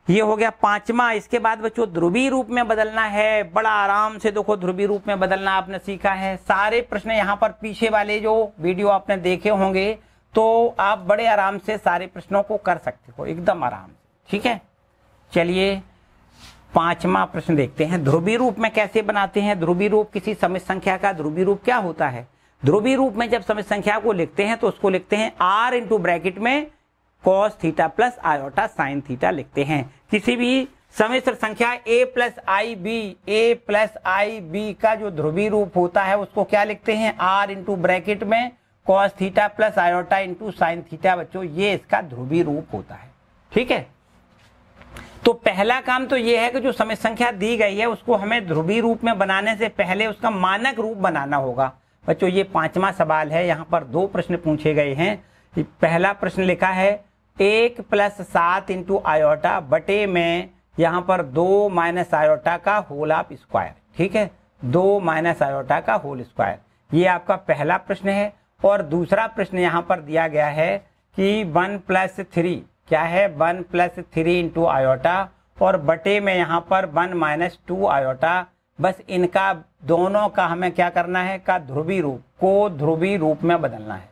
ये हो गया पांचवा। इसके बाद बच्चों ध्रुवीय रूप में बदलना है। बड़ा आराम से देखो, ध्रुवीय रूप में बदलना आपने सीखा है। सारे प्रश्न यहाँ पर पीछे वाले जो वीडियो आपने देखे होंगे तो आप बड़े आराम से सारे प्रश्नों को कर सकते हो, एकदम आराम से। ठीक है, चलिए पांचवा प्रश्न देखते हैं। ध्रुवीय रूप में कैसे बनाते हैं? ध्रुवीय रूप किसी समित संख्या का ध्रुवीय रूप क्या होता है? ध्रुवीय रूप में जब समित संख्या को लिखते हैं तो उसको लिखते हैं r इंटू ब्रैकेट में cos theta plus iota sine theta लिखते हैं। किसी भी समिश्र संख्या a प्लस आई बी का जो ध्रुवीय रूप होता है उसको क्या लिखते हैं? r इंटू ब्रैकेट में cos theta plus iota into sine theta. बच्चों ये इसका ध्रुवीय रूप होता है। ठीक है, तो पहला काम तो ये है कि जो समिश्र संख्या दी गई है उसको हमें ध्रुवीय रूप में बनाने से पहले उसका मानक रूप बनाना होगा। बच्चों ये पांचवा सवाल है, यहाँ पर दो प्रश्न पूछे गए हैं। पहला प्रश्न लिखा है 1 प्लस 7 इंटू आयोटा बटे में यहाँ पर 2 माइनस आयोटा का होल ऑफ स्क्वायर। ठीक है, 2 माइनस आयोटा का होल स्क्वायर, ये आपका पहला प्रश्न है। और दूसरा प्रश्न यहाँ पर दिया गया है कि 1 प्लस 3 क्या है? 1 प्लस 3 इंटू आयोटा और बटे में यहाँ पर 1 माइनस 2 आयोटा। बस इनका दोनों का हमें क्या करना है? का ध्रुवीय रूप को ध्रुवीय रूप में बदलना है,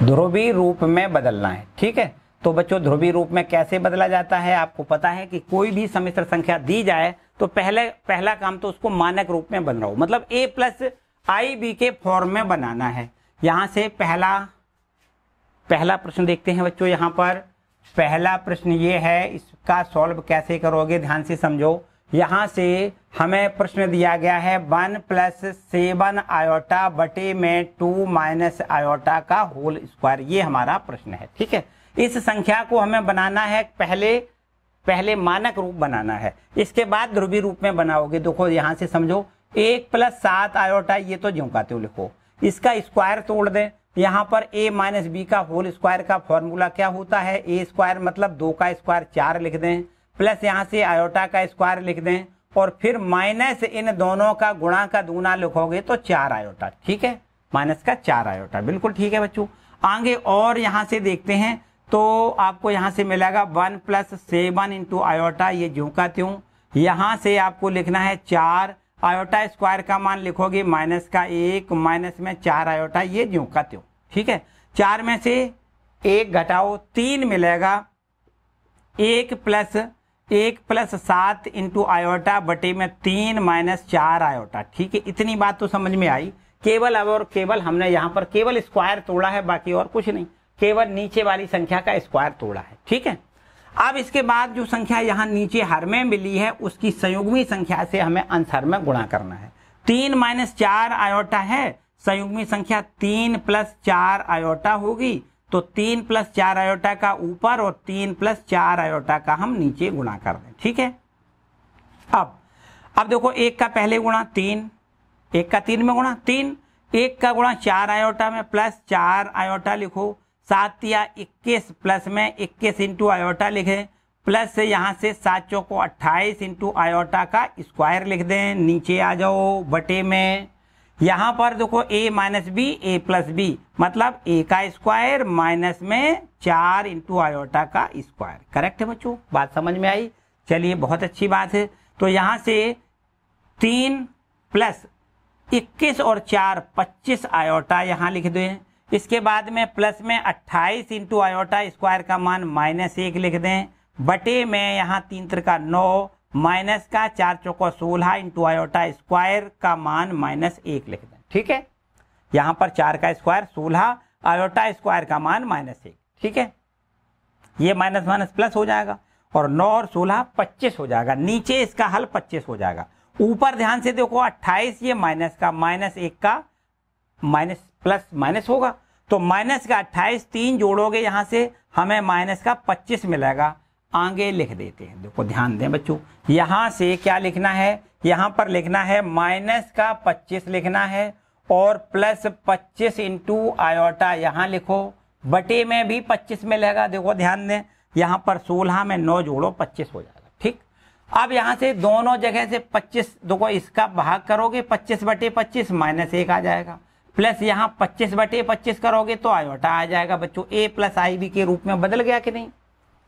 ध्रुवीय रूप में बदलना है। ठीक है, तो बच्चों ध्रुवीय रूप में कैसे बदला जाता है? आपको पता है कि कोई भी समिश्र संख्या दी जाए तो पहला काम तो उसको मानक रूप में बन रहा हो, मतलब a प्लस आई बी के फॉर्म में बनाना है। यहां से पहला प्रश्न देखते हैं बच्चों। यहाँ पर पहला प्रश्न ये है, इसका सॉल्व कैसे करोगे ध्यान से समझो। यहाँ से हमें प्रश्न दिया गया है 1 प्लस 7 आयोटा बटे में 2 माइनस आयोटा का होल स्क्वायर, ये हमारा प्रश्न है। ठीक है, इस संख्या को हमें बनाना है, पहले मानक रूप बनाना है, इसके बाद ध्रुवीय रूप में बनाओगे। देखो यहाँ से समझो, 1 प्लस 7 आयोटा, ये तो ज्यों का त्यों लिखो, इसका स्क्वायर तोड़ दें। यहाँ पर a माइनस बी का होल स्क्वायर का फॉर्मूला क्या होता है? a स्क्वायर मतलब 2 का स्क्वायर 4 लिख दें, प्लस यहाँ से आयोटा का स्क्वायर लिख दें और फिर माइनस इन दोनों का गुणा का दूना लिखोगे तो 4 आयोटा। ठीक है, माइनस का 4 आयोटा, बिल्कुल ठीक है बच्चों। आगे और यहाँ से देखते हैं तो आपको यहाँ से मिलेगा 1 प्लस 7 इंटू आयोटा, ये ज्यों का त्यों। यहाँ से आपको लिखना है 4 आयोटा, स्क्वायर का मान लिखोगे माइनस का 1, माइनस में 4 आयोटा, ये ज्यों का त्यों। ठीक है, 4 में से 1 घटाओ 3 मिलेगा। 1 प्लस 7 इंटू आयोटा बटे में 3 माइनस 4 आयोटा। ठीक है, इतनी बात तो समझ में आई। केवल अब और केवल हमने यहाँ पर केवल स्क्वायर तोड़ा है, बाकी और कुछ नहीं, केवल नीचे वाली संख्या का स्क्वायर तोड़ा है। ठीक है, अब इसके बाद जो संख्या यहाँ नीचे हर में मिली है उसकी संयुग्मी संख्या से हमें अंश हर में गुणा करना है। 3 माइनस 4 आयोटा है, संयुग्मी संख्या 3 प्लस 4 आयोटा होगी, तो 3 प्लस 4 आयोटा का ऊपर और 3 प्लस 4 आयोटा का हम नीचे गुणा कर दें। ठीक है, अब देखो 1 का पहले गुणा 3, 1 का 3 में गुणा 3, 1 का गुणा 4 आयोटा में प्लस 4 आयोटा लिखो, 7 या 21 प्लस में 21 इंटू आयोटा लिखें, प्लस यहाँ से 7 चौको 28 इंटू आयोटा का स्क्वायर लिख दें। नीचे आ जाओ बटे में, यहाँ पर देखो a minus b a plus b, मतलब a का स्क्वायर माइनस में 4 इंटू आयोटा का स्क्वायर। करेक्ट है बच्चों, बात समझ में आई? चलिए बहुत अच्छी बात है। तो यहाँ से 3 प्लस 21 और 4 25 आयोटा यहाँ लिख दें। इसके बाद में प्लस में 28 इंटू आयोटा स्क्वायर का मान -1 लिख दें, बटे में यहाँ 3 त्रिका 9 माइनस का 4 चौको 16 इंटू आयोटा स्क्वायर का मान -1 लिख दें। ठीक है, यहाँ पर 4 का स्क्वायर 16, आयोटा स्क्वायर का मान -1। ठीक है, ये माइनस माइनस प्लस हो जाएगा और 9 और 16 25 हो जाएगा। नीचे इसका हल 25 हो जाएगा। ऊपर ध्यान से देखो 28, ये माइनस का -1 का माइनस प्लस माइनस होगा, तो माइनस का 28, 3 जोड़ोगे यहां से हमें माइनस का 25 मिलेगा। आगे लिख देते हैं, देखो ध्यान दें बच्चों, यहां से क्या लिखना है, यहां पर लिखना है माइनस का 25 लिखना है और प्लस 25 इंटू आयोटा यहां लिखो, बटे में भी 25 मिलेगा। देखो ध्यान दें, यहां पर 16 में 9 जोड़ो 25 हो जाएगा। ठीक, अब यहां से दोनों जगह से 25, देखो इसका भाग करोगे 25 बटे 25 माइनस 1 आ जाएगा, प्लस यहाँ 25 बटे 25 करोगे तो आयोटा आ जाएगा। बच्चों ए प्लस आई बी के रूप में बदल गया कि नहीं,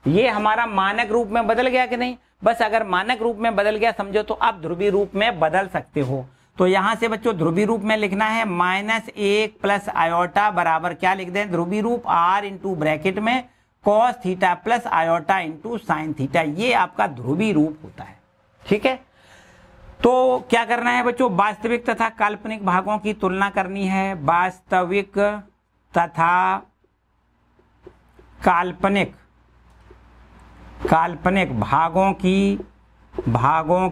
ये हमारा मानक रूप में बदल गया कि नहीं। बस अगर मानक रूप में बदल गया समझो तो आप ध्रुवीय रूप में बदल सकते हो। तो यहां से बच्चों ध्रुवीय रूप में लिखना है -1 प्लस आयोटा बराबर क्या लिख दें, ध्रुवीय रूप r इंटू ब्रैकेट में cos theta plus iota into sine theta, ये आपका ध्रुवीय रूप होता है। ठीक है, तो क्या करना है बच्चों, वास्तविक तथा काल्पनिक भागों की तुलना करनी है। वास्तविक तथा काल्पनिक भागों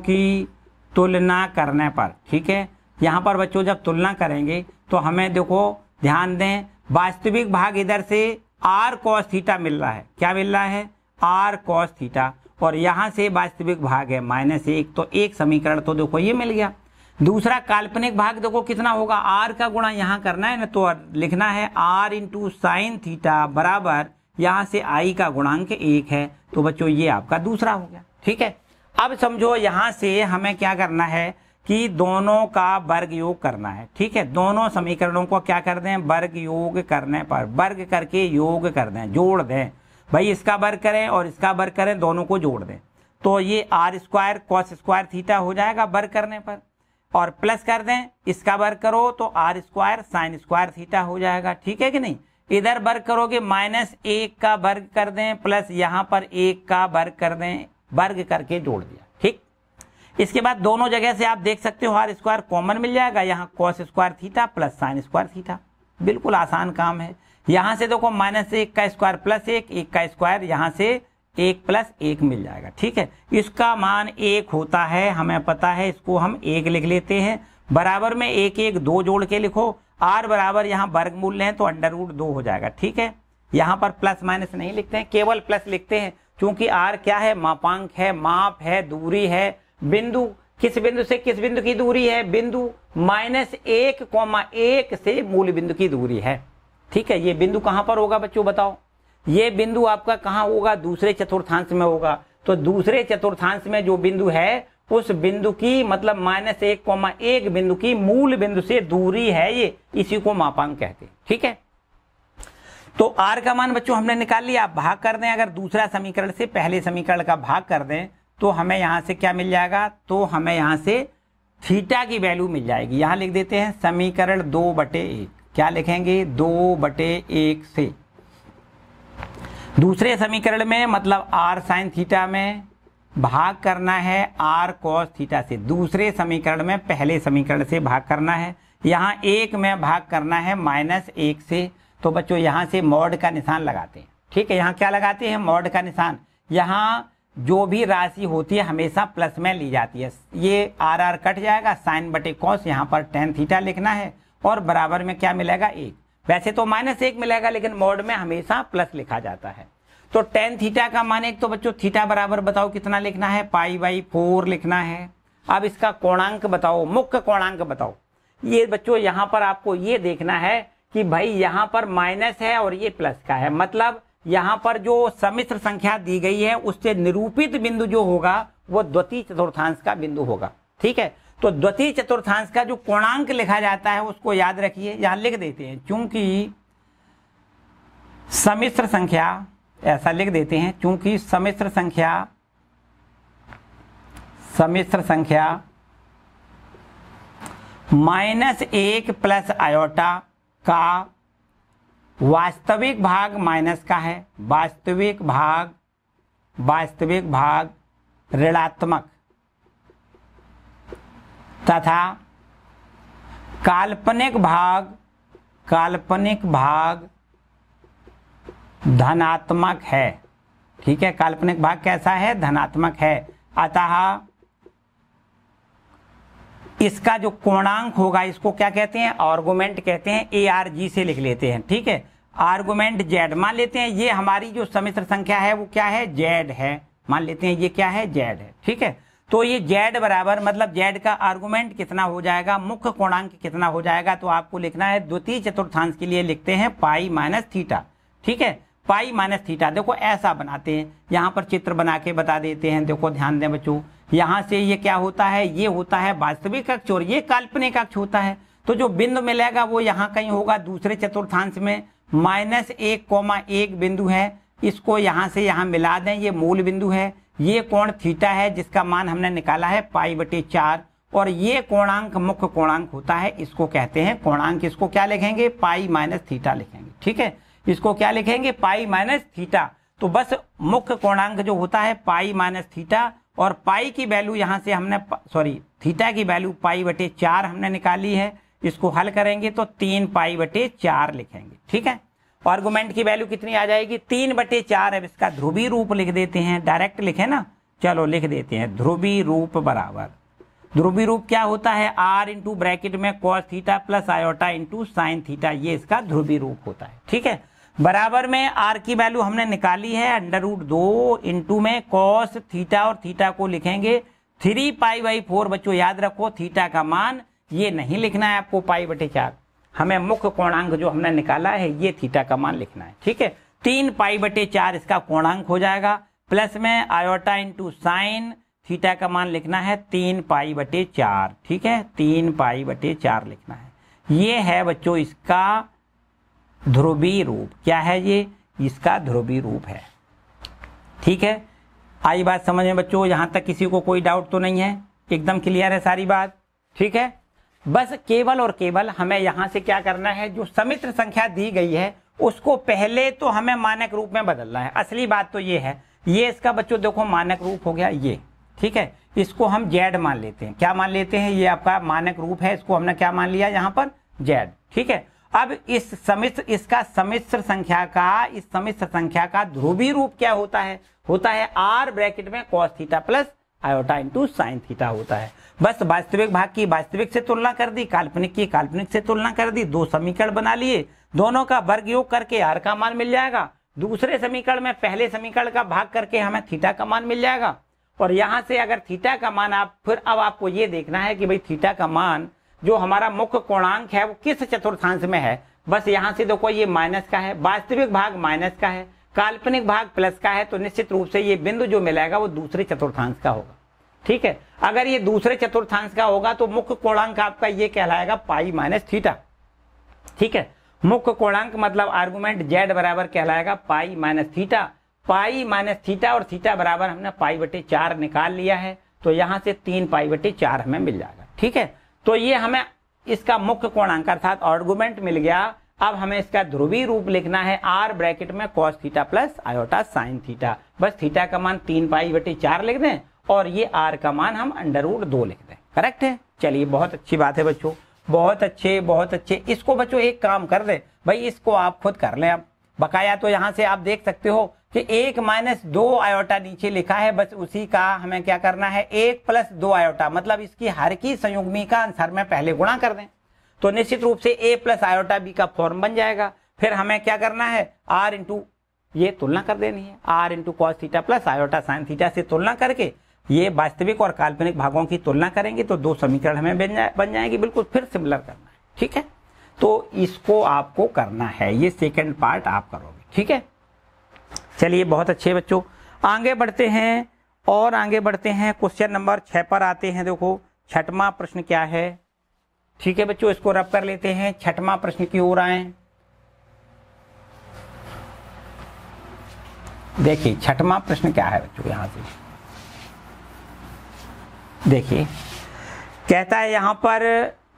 की तुलना करने पर, ठीक है, यहां पर बच्चों जब तुलना करेंगे तो हमें देखो ध्यान दें, वास्तविक भाग इधर से r cos थीटा मिल रहा है, क्या मिल रहा है, r cos थीटा, और यहां से वास्तविक भाग है -1, तो एक समीकरण तो देखो ये मिल गया। दूसरा काल्पनिक भाग देखो कितना होगा, r का गुणा यहां करना है ना, तो लिखना है r इंटू साइन थीटा बराबर यहां से i का गुणांक 1 है, तो बच्चों ये आपका दूसरा हो गया। ठीक है, अब समझो यहां से हमें क्या करना है कि दोनों का वर्ग योग करना है। ठीक है, दोनों समीकरणों को क्या कर दें, वर्ग योग करने पर, वर्ग करके योग कर दें, जोड़ दें भाई, इसका वर्ग करें और इसका वर्ग करें, दोनों को जोड़ दें, तो ये r square cos square theta हो जाएगा वर्ग करने पर, और प्लस कर दें, इसका वर्ग करो तो r square sine square theta हो जाएगा। ठीक है कि नहीं, इधर वर्ग करोगे -1 का वर्ग कर दें प्लस यहाँ पर 1 का वर्ग कर दें, वर्ग करके जोड़ दिया। ठीक, इसके बाद दोनों जगह से आप देख सकते हो r स्क्वायर कॉमन मिल जाएगा, यहाँ cos square theta plus sine square theta, बिल्कुल आसान काम है। यहां से देखो -1 का स्क्वायर प्लस 1 का स्क्वायर, यहां से 1 प्लस 1 मिल जाएगा। ठीक है, इसका मान 1 होता है, हमें पता है, इसको हम 1 लिख लेते हैं। बराबर में 1 1 2 जोड़ के लिखो, r बराबर यहाँ वर्गमूल लें तो √2 हो जाएगा। ठीक है, यहाँ पर प्लस माइनस नहीं लिखते हैं, केवल प्लस लिखते हैं, क्योंकि r क्या है, मापांक है, माप है, दूरी है, बिंदु, किस बिंदु से किस बिंदु की दूरी है, बिंदु -1, से मूल बिंदु की दूरी है। ठीक है, ये बिंदु कहां पर होगा बच्चों बताओ, ये बिंदु आपका कहां होगा, दूसरे चतुर्थांश में होगा। तो दूसरे चतुर्थांश में जो बिंदु है उस बिंदु की मतलब -1, बिंदु की मूल बिंदु से दूरी है ये, इसी को मापांक कहते हैं। ठीक है, तो r का मान बच्चों हमने निकाल लिया। आप भाग कर दें, अगर दूसरा समीकरण से पहले समीकरण का भाग कर दें तो हमें यहां से क्या मिल जाएगा, तो हमें यहां से थीटा की वैल्यू मिल जाएगी। यहां लिख देते हैं समीकरण 2/1, क्या लिखेंगे, 2/1 से दूसरे समीकरण में मतलब r साइन थीटा में भाग करना है r cos थीटा से, दूसरे समीकरण में पहले समीकरण से भाग करना है, यहाँ 1 में भाग करना है -1 से। तो बच्चों यहाँ से मॉड का निशान लगाते हैं। ठीक है, यहाँ क्या लगाते हैं, मॉड का निशान। यहाँ जो भी राशि होती है हमेशा प्लस में ली जाती है, ये r कट जाएगा, साइन बटे कॉस, यहाँ पर tan थीटा लिखना है और बराबर में क्या मिलेगा, 1। वैसे तो -1 मिलेगा लेकिन मॉड में हमेशा प्लस लिखा जाता है। तो tan थीटा का मान 1, तो बच्चों थीटा बराबर बताओ कितना लिखना है, π/4 लिखना है। अब इसका कोणांक बताओ, मुख्य कोणांक बताओ। ये बच्चों यहाँ पर आपको ये देखना है कि भाई यहाँ पर माइनस है और ये प्लस का है, मतलब यहाँ पर जो सम्मिश्र संख्या दी गई है उससे निरूपित बिंदु जो होगा वो द्वितीय चतुर्थांश का बिंदु होगा। ठीक है, तो द्वितीय चतुर्थांश का जो कोणांक लिखा जाता है उसको याद रखिए, यहां लिख देते हैं, चूंकि सम्मिश्र संख्या, ऐसा लिख देते हैं, चूंकि सम्मिश्र संख्या -1 प्लस आयोटा का वास्तविक भाग माइनस का है, वास्तविक भाग ऋणात्मक तथा काल्पनिक भाग धनात्मक है। ठीक है, काल्पनिक भाग कैसा है, धनात्मक है। अतः इसका जो कोणांक होगा इसको क्या कहते हैं, आर्गुमेंट कहते हैं, ARG से लिख लेते हैं। ठीक है, आर्गुमेंट Z मान लेते हैं, ये हमारी जो सम्मिश्र संख्या है वो क्या है, Z है, मान लेते हैं ये क्या है, Z है। ठीक है, तो ये Z बराबर मतलब Z का आर्गुमेंट कितना हो जाएगा, मुख्य कोणांक कितना हो जाएगा, तो आपको लिखना है द्वितीय चतुर्थांश के लिए लिखते हैं पाई माइनस थीटा। ठीक है, पाई माइनस थीटा। देखो ऐसा बनाते हैं, यहाँ पर चित्र बना के बता देते हैं। देखो ध्यान दें बच्चों, यहाँ से ये क्या होता है, ये होता है वास्तविक अक्ष और ये काल्पनिक अक्ष होता है। तो जो बिंदु मिलेगा वो यहाँ कहीं होगा दूसरे चतुर्थांश में, -1,1 बिंदु है, इसको यहाँ से यहाँ मिला दें, ये मूल बिंदु है। ये कोण थीटा है जिसका मान हमने निकाला है π/4 और ये कोणांक मुख्य कोणांक होता है, इसको कहते हैं कोणांक। इसको क्या लिखेंगे, पाई माइनस थीटा लिखेंगे। ठीक है, इसको क्या लिखेंगे, पाई माइनस थीटा। तो बस मुख्य कोणांक जो होता है पाई माइनस थीटा, और पाई की वैल्यू यहाँ से हमने थीटा की वैल्यू π/4 हमने निकाली है। इसको हल करेंगे तो 3π/4 लिखेंगे। ठीक है, आर्गुमेंट की वैल्यू कितनी आ जाएगी, 3/4। अब इसका ध्रुवीय रूप लिख देते हैं, डायरेक्ट लिखे ना, चलो लिख देते हैं। ध्रुवीय रूप बराबर, ध्रुवीय रूप क्या होता है, R इंटू ब्रैकेट में cos theta plus iota into sine theta, ये इसका ध्रुवीय रूप होता है। ठीक है, बराबर में R की वैल्यू हमने निकाली है √2 इंटू में cos थीटा, और थीटा को लिखेंगे 3π/4। बच्चों याद रखो, थीटा का मान ये नहीं लिखना है आपको π/4, हमें मुख्य कोणांक जो हमने निकाला है ये थीटा का मान लिखना है। ठीक है, 3π/4 इसका कोणांक हो जाएगा, प्लस में आयोटा इंटू साइन थीटा का मान लिखना है 3π/4। ठीक है, 3π/4 लिखना है। ये है बच्चों इसका ध्रुवीय रूप। क्या है ये, इसका ध्रुवीय रूप है। ठीक है, आई बात समझ में बच्चों, यहां तक किसी को कोई डाउट तो नहीं है, एकदम क्लियर है सारी बात। ठीक है, बस केवल और केवल हमें यहां से क्या करना है, जो समिश्र संख्या दी गई है उसको पहले तो हमें मानक रूप में बदलना है। असली बात तो ये है, ये इसका बच्चों देखो मानक रूप हो गया ये। ठीक है, इसको हम Z मान लेते हैं। क्या मान लेते हैं, ये आपका मानक रूप है, इसको हमने क्या मान लिया यहाँ पर, Z। ठीक है, अब इस सम्मिश्र संख्या का ध्रुवीय रूप क्या होता है, R ब्रैकेट में cos theta plus iota into sine theta होता है। बस वास्तविक भाग की वास्तविक से तुलना कर दी, काल्पनिक की काल्पनिक से तुलना कर दी, दो समीकरण बना लिए, दोनों का वर्ग योग करके R का मान मिल जाएगा। दूसरे समीकरण में पहले समीकरण का भाग करके हमें थीटा का मान मिल जाएगा। और यहां से अगर थीटा का मान अब आपको ये देखना है कि भाई थीटा का मान जो हमारा मुख्य कोणांक है वो किस चतुर्थांश में है। बस यहाँ से देखो ये माइनस का है, वास्तविक भाग माइनस का है, काल्पनिक भाग प्लस का है, तो निश्चित रूप से ये बिंदु जो मिलेगा वो दूसरे चतुर्थांश का होगा। ठीक है, अगर ये दूसरे चतुर्थांश का होगा तो मुख्य कोणांक आपका ये कहलाएगा पाई माइनस थीटा। ठीक है, मुख्य कोणांक मतलब आर्गुमेंट Z बराबर कहलाएगा pi minus theta. Pi minus theta और थीटा बराबर हमने π/4 निकाल लिया है, तो यहाँ से 3π/4 हमें मिल जाएगा। ठीक है, तो ये हमें इसका मुख्य कोणांक अर्थात आर्गुमेंट मिल गया। अब हमें इसका ध्रुवीय रूप लिखना है, R ब्रैकेट में cos theta plus iota sine theta. बस थीटा का मान 3π/4 लिख दें और ये R का मान हम √2 लिख दें। करेक्ट है, चलिए बहुत अच्छी बात है बच्चों, बहुत अच्छे बहुत अच्छे। इसको बच्चों एक काम कर दे भाई, इसको आप खुद कर लें। अब बकाया तो यहाँ से आप देख सकते हो कि 1 - 2 आयोटा नीचे लिखा है, बस उसी का हमें क्या करना है, 1 + 2 आयोटा, मतलब इसकी हर की संयुग्मी का आंसर में पहले गुणा कर दें तो निश्चित रूप से a + आयोटा b का फॉर्म बन जाएगा। फिर हमें क्या करना है, r इंटू ये तुलना कर देनी है, r into cos theta plus iota sine theta से तुलना करके ये वास्तविक और काल्पनिक भागों की तुलना करेंगे तो दो समीकरण हमें बन जाएंगे, बिल्कुल फिर सिमिलर करना है। ठीक है, तो इसको आपको करना है, ये सेकंड पार्ट आप करोगे। ठीक है, चलिए बहुत अच्छे बच्चों, आगे बढ़ते हैं और आगे बढ़ते हैं क्वेश्चन नंबर 6 पर आते हैं। देखो छठवां प्रश्न क्या है। ठीक है बच्चों, इसको रब कर लेते हैं, छठवां प्रश्न की ओर आए। देखिए छठवां प्रश्न क्या है बच्चों, यहां से देखिए, कहता है यहां पर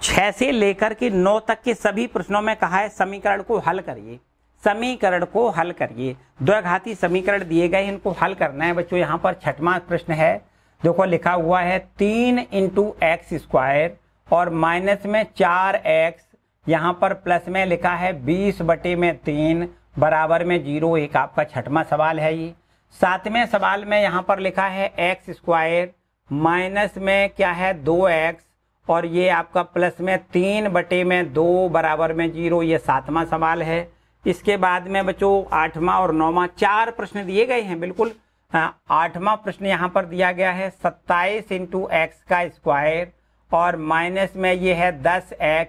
6 से लेकर के 9 तक के सभी प्रश्नों में कहा है समीकरण को हल करिए। समीकरण को हल करिए, द्विघाती समीकरण दिए गए, इनको हल करना है बच्चों। यहाँ पर छठवां प्रश्न है, देखो लिखा हुआ है 3 × x² और माइनस में 4x, यहाँ पर प्लस में लिखा है 20/3 बराबर में 0। एक आपका छठवां सवाल है ये। सातवें सवाल में यहाँ पर लिखा है x² माइनस में क्या है 2x और ये आपका प्लस में 3/2 बराबर में 0, ये 7वां सवाल है। इसके बाद में बच्चों 8वां और 9वां 4 प्रश्न दिए गए हैं। बिल्कुल 8वां प्रश्न यहाँ पर दिया गया है 27 × x का स्क्वायर और माइनस में ये है 10x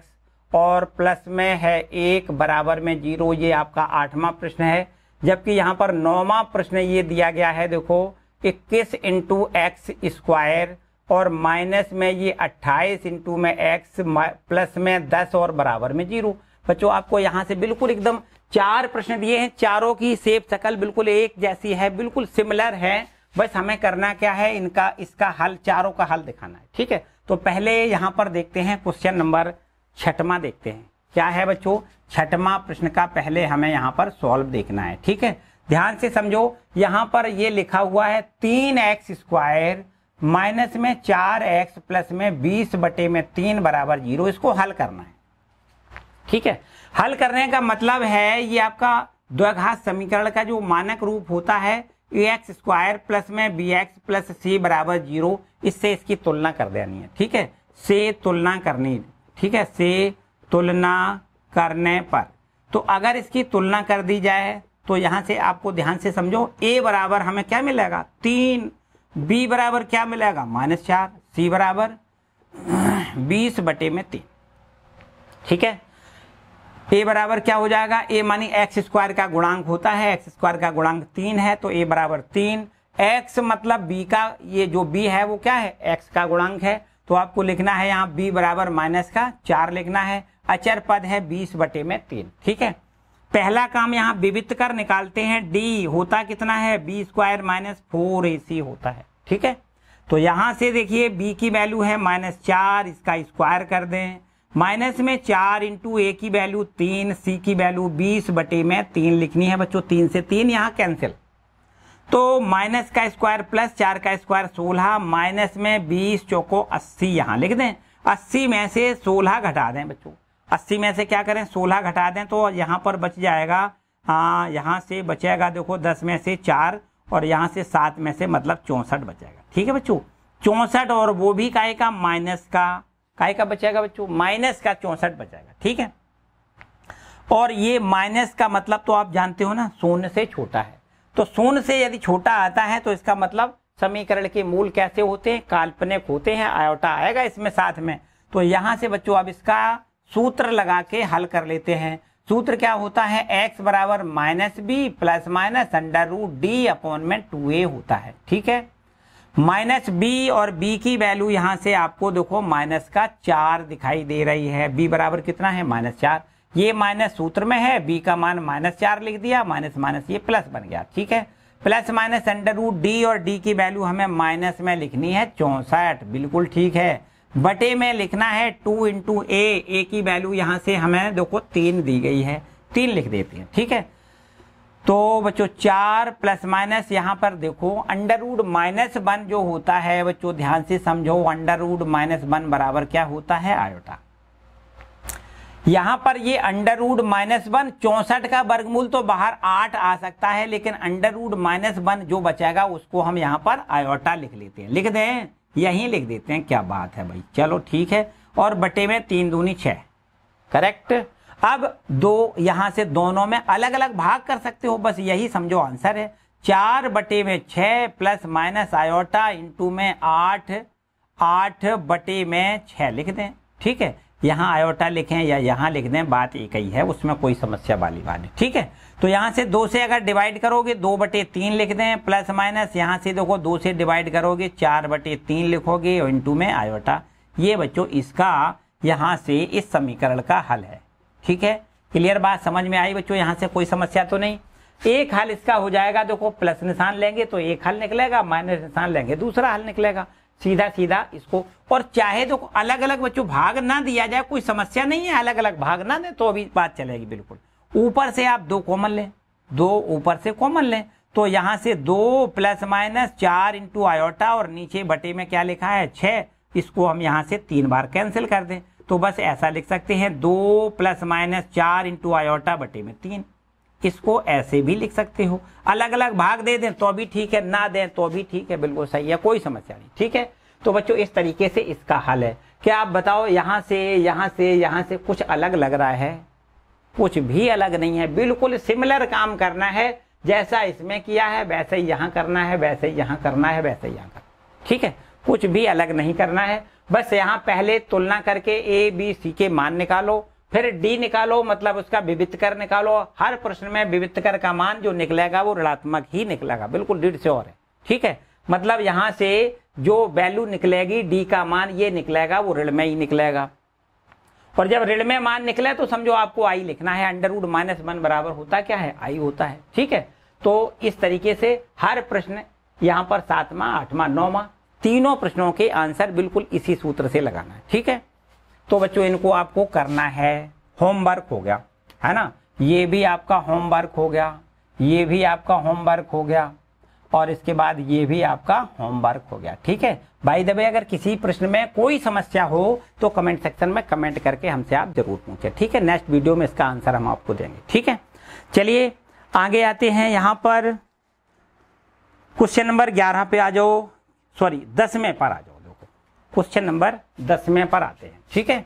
और प्लस में है 1 बराबर में 0, ये आपका 8वां प्रश्न है। जबकि यहाँ पर 9वां प्रश्न ये दिया गया है, देखो 21 × x स्क्वायर और माइनस में ये 28 × में x प्लस में 10 और बराबर में 0। बच्चों आपको यहाँ से बिल्कुल एकदम 4 प्रश्न दिए हैं, चारों की शेप शकल बिल्कुल एक जैसी है, बिल्कुल सिमिलर है। बस हमें करना क्या है, इसका हल, चारों का हल दिखाना है। ठीक है, तो पहले यहाँ पर देखते हैं क्वेश्चन नंबर 6वां देखते हैं क्या है बच्चों। 6वां प्रश्न का पहले हमें यहाँ पर सॉल्व देखना है। ठीक है, ध्यान से समझो। यहाँ पर ये लिखा हुआ है 3x स्क्वायर माइनस में 4x प्लस में 20/3 बराबर 0, इसको हल करना है। ठीक है, हल करने का मतलब है ये आपका द्विघात समीकरण का जो मानक रूप होता है ax स्क्वायर प्लस में bx प्लस c बराबर 0, इससे इसकी तुलना कर देनी है। ठीक है, से तुलना करनी। ठीक है, से तुलना करने पर तो अगर इसकी तुलना कर दी जाए तो यहां से आपको ध्यान से समझो, a बराबर हमें क्या मिलेगा 3, b बराबर क्या मिलेगा -4, c बराबर 20/3। ठीक है, a बराबर क्या हो जाएगा, a मानी एक्स स्क्वायर का गुणांक होता है, एक्स स्क्वायर का गुणांक 3 है तो a बराबर 3। x मतलब b का, ये जो b है वो क्या है x का गुणांक है, तो आपको लिखना है यहाँ b बराबर -4 लिखना है। अचर पद है 20/3। ठीक है, पहला काम यहाँ विविध कर निकालते हैं। d होता कितना है, b स्क्वायर -4ac होता है। ठीक है, तो यहाँ से देखिए b की वैल्यू है -4, इसका स्क्वायर कर दें, माइनस में 4 × a की वैल्यू 3, c की वैल्यू 20/3 लिखनी है बच्चों। 3 से 3 यहाँ कैंसिल, तो माइनस का स्क्वायर प्लस 4 का स्क्वायर 16, माइनस में 20 चौको 80 यहाँ लिख दें। 80 में से 16 घटा दें बच्चों, 80 में से क्या करें 16 घटा दें तो यहाँ पर बच जाएगा, यहाँ से बचेगा देखो 10 में से 4 और यहाँ से 7 में से मतलब 64 बचेगा। ठीक है बच्चों, 64 और वो भी काय का माइनस का बचेगा बच्चों, माइनस का 64 बचेगा। ठीक है, और ये माइनस का मतलब तो आप जानते हो ना, शून्य से छोटा है, तो शून्य से यदि छोटा आता है तो इसका मतलब समीकरण के मूल कैसे होते हैं, काल्पनिक होते हैं, आयोटा आएगा इसमें साथ में। तो यहां से बच्चों अब इसका सूत्र लगा के हल कर लेते हैं। सूत्र क्या होता है, x बराबर -b प्लस माइनस √d/2a होता है। ठीक है, -b और b की वैल्यू यहां से आपको देखो -4 दिखाई दे रही है। b बराबर कितना है -4, ये माइनस सूत्र में है, b का मान -4 लिख दिया, माइनस माइनस ये प्लस बन गया। ठीक है, प्लस माइनस √d और d की वैल्यू हमें माइनस में लिखनी है 64, बिल्कुल ठीक है। बटे में लिखना है 2 × a की वैल्यू यहाँ से हमें देखो 3 दी गई है, 3 लिख देते हैं। ठीक है, तो बच्चों 4 प्लस माइनस यहाँ पर देखो √-1 जो होता है बच्चों ध्यान से समझो, √-1 बराबर क्या होता है आयोटा। यहाँ पर ये √-1 64 का वर्गमूल तो बाहर 8 आ सकता है, लेकिन √-1 जो बचेगा उसको हम यहाँ पर आयोटा लिख लेते हैं। लिख दें, यहीं लिख देते हैं, क्या बात है भाई, चलो ठीक है। और बटे में 3 दूनी 6, करेक्ट। अब दो यहाँ से दोनों में अलग अलग भाग कर सकते हो, बस यही समझो आंसर है। 4/6 प्लस माइनस आयोटा इंटू में 8/6 लिख दें। ठीक है, यहाँ आयोटा लिखें या यहाँ लिख दें, बात एक ही है, उसमें कोई समस्या वाली बात नहीं। ठीक है, तो यहाँ से 2 से अगर डिवाइड करोगे 2/3 लिख दें, प्लस माइनस यहाँ से देखो 2 से डिवाइड करोगे 4/3 लिखोगे और इंटू में आयोटा। ये बच्चों इसका यहाँ से इस समीकरण का हल है। ठीक है, क्लियर बात समझ में आई बच्चों, यहाँ से कोई समस्या तो नहीं। एक हल इसका हो जाएगा, देखो प्लस निशान लेंगे तो एक हल निकलेगा, माइनस निशान लेंगे दूसरा हल निकलेगा, सीधा सीधा इसको। और चाहे तो अलग अलग बच्चों भाग ना दिया जाए, कोई समस्या नहीं है, अलग अलग भाग ना दे तो भी बात चलेगी बिल्कुल। ऊपर से आप 2 कॉमन लें, 2 ऊपर से कॉमन लें, तो यहाँ से 2 प्लस माइनस 4 इंटू आयोटा और नीचे बटे में क्या लिखा है 6, इसको हम यहाँ से 3 बार कैंसिल कर दें तो बस ऐसा लिख सकते हैं 2 प्लस माइनस 4 इंटू आयोटा बटे में 3। इसको ऐसे भी लिख सकते हो, अलग अलग भाग दे दें तो भी ठीक है, ना दें तो भी ठीक है, बिल्कुल सही है, कोई समस्या नहीं। ठीक है, तो बच्चों इस तरीके से इसका हल है। क्या आप बताओ, यहाँ से कुछ अलग लग रहा है? कुछ भी अलग नहीं है, बिल्कुल सिमिलर काम करना है। जैसा इसमें किया है वैसे ही यहाँ करना है, वैसे ही यहाँ करना है, वैसे ही यहाँ करना है। ठीक है, कुछ भी अलग नहीं करना है। बस यहाँ पहले तुलना करके ए बी सी के मान निकालो, फिर डी निकालो, मतलब उसका विविधकर निकालो। हर प्रश्न में विविधकर का मान जो निकलेगा वो ऋणात्मक ही निकलेगा, बिल्कुल रीड से और है। ठीक है, मतलब यहाँ से जो वैल्यू निकलेगी डी का मान ये निकलेगा वो ऋण में ही निकलेगा। और जब ऋण में मान निकले तो समझो आपको आई लिखना है। √-1 बराबर होता क्या है? आई होता है। ठीक है, तो इस तरीके से हर प्रश्न यहाँ पर 7वां, 8वां, 9वां तीनों प्रश्नों के आंसर बिल्कुल इसी सूत्र से लगाना है। ठीक है, तो बच्चों इनको आपको करना है। होमवर्क हो गया है ना, ये भी आपका होमवर्क हो गया, ये भी आपका होमवर्क हो गया, और इसके बाद ये भी आपका होमवर्क हो गया। ठीक है, बाय द वे अगर किसी प्रश्न में कोई समस्या हो तो कमेंट सेक्शन में कमेंट करके हमसे आप जरूर पूछें। ठीक है, नेक्स्ट वीडियो में इसका आंसर हम आपको देंगे। ठीक है, चलिए आगे आते हैं। यहाँ पर क्वेश्चन नंबर 11 पे आ जाओ, सॉरी 10वें पर आ जाओ। देखो क्वेश्चन नंबर 10वें पर आते हैं। ठीक है,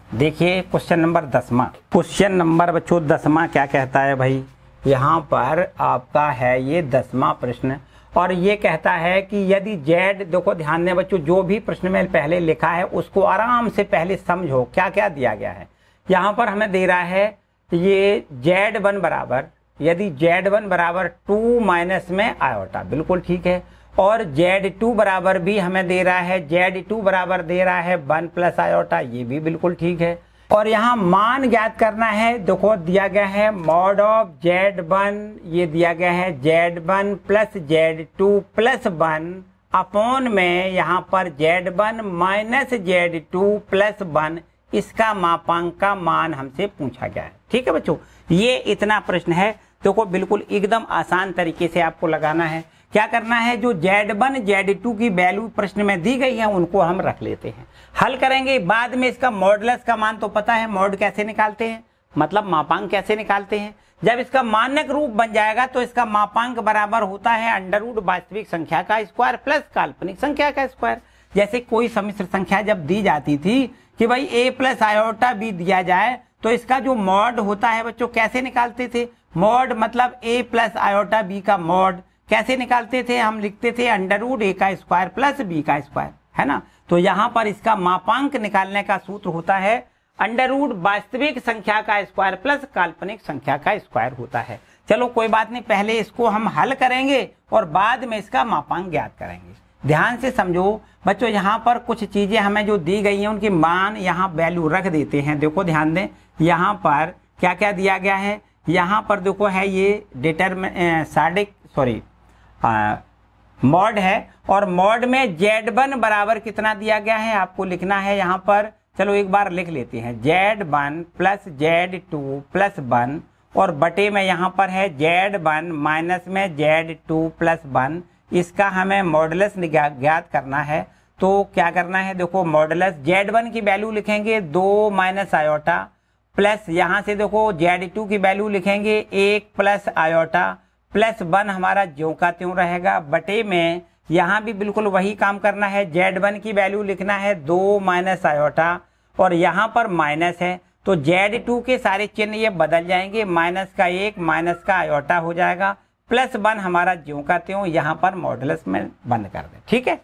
देखिए क्वेश्चन नंबर 10वां, क्वेश्चन नंबर बच्चों 10वां क्या कहता है भाई? यहाँ पर आपका है ये 10वां प्रश्न, और ये कहता है कि यदि z, देखो ध्यान दें बच्चों, जो भी प्रश्न में पहले लिखा है उसको आराम से पहले समझो क्या क्या दिया गया है। यहाँ पर हमें दे रहा है ये z1 बराबर, यदि z1 बराबर 2 माइनस में आयोटा, बिल्कुल ठीक है। और z2 बराबर भी हमें दे रहा है, z2 बराबर दे रहा है 1 प्लस आयोटा, ये भी बिल्कुल ठीक है। और यहाँ मान ज्ञात करना है, देखो दिया गया है मॉड ऑफ z1, ये दिया गया है z1 plus z2 plus 1 upon में यहाँ पर z1 माइनस z2 प्लस 1, इसका मापांक का मान हमसे पूछा गया है। ठीक है बच्चों, ये इतना प्रश्न है। देखो बिल्कुल एकदम आसान तरीके से आपको लगाना है। क्या करना है, जो z1 z2 की वैल्यू प्रश्न में दी गई है उनको हम रख लेते हैं, हल करेंगे। बाद में इसका मॉडुलस का मान तो पता है, मॉड कैसे निकालते हैं, मतलब मापांक कैसे निकालते हैं। जब इसका मानक रूप बन जाएगा तो इसका मापांक बराबर होता है अंडर रूट वास्तविक संख्या का स्क्वायर प्लस काल्पनिक संख्या का स्क्वायर। जैसे कोई सम्मिश्र संख्या जब दी जाती थी कि भाई a प्लस आयोटा b दिया जाए तो इसका जो मॉड होता है बच्चों कैसे निकालते थे? मॉड मतलब a प्लस आयोटा b का मॉड कैसे निकालते थे? हम लिखते थे अंडर रूट a का स्क्वायर प्लस b का स्क्वायर, है ना। तो यहाँ पर इसका मापांक निकालने का सूत्र होता है अंडर रूट वास्तविक संख्या का स्क्वायर प्लस काल्पनिक संख्या का स्क्वायर होता है। चलो कोई बात नहीं, पहले इसको हम हल करेंगे और बाद में इसका मापांक ज्ञात करेंगे। ध्यान से समझो बच्चों, यहाँ पर कुछ चीजें हमें जो दी गई हैं उनकी मान यहाँ वैल्यू रख देते हैं। देखो ध्यान दें, यहाँ पर क्या क्या दिया गया है। यहाँ पर देखो है ये मॉड है, और मॉड में z1 बराबर कितना दिया गया है आपको लिखना है यहाँ पर। चलो एक बार लिख लेते हैं, z1 प्लस z2 प्लस 1, और बटे में यहाँ पर है z1 माइनस में z2 प्लस 1, इसका हमें मॉडुलस ज्ञात करना है। तो क्या करना है, देखो मॉडुलस z1 की वैल्यू लिखेंगे 2 माइनस आयोटा, प्लस यहाँ से देखो z2 की वैल्यू लिखेंगे 1 प्लस आयोटा, प्लस 1 हमारा ज्यों का त्यों रहेगा, बटे में यहाँ भी बिल्कुल वही काम करना है। z1 की वैल्यू लिखना है 2 माइनस आयोटा, और यहाँ पर माइनस है तो z2 के सारे चिन्ह ये बदल जाएंगे, माइनस का 1 माइनस का आयोटा हो जाएगा, प्लस 1 हमारा ज्यों का त्यों यहाँ पर मॉडुलस में बंद कर दे। ठीक है,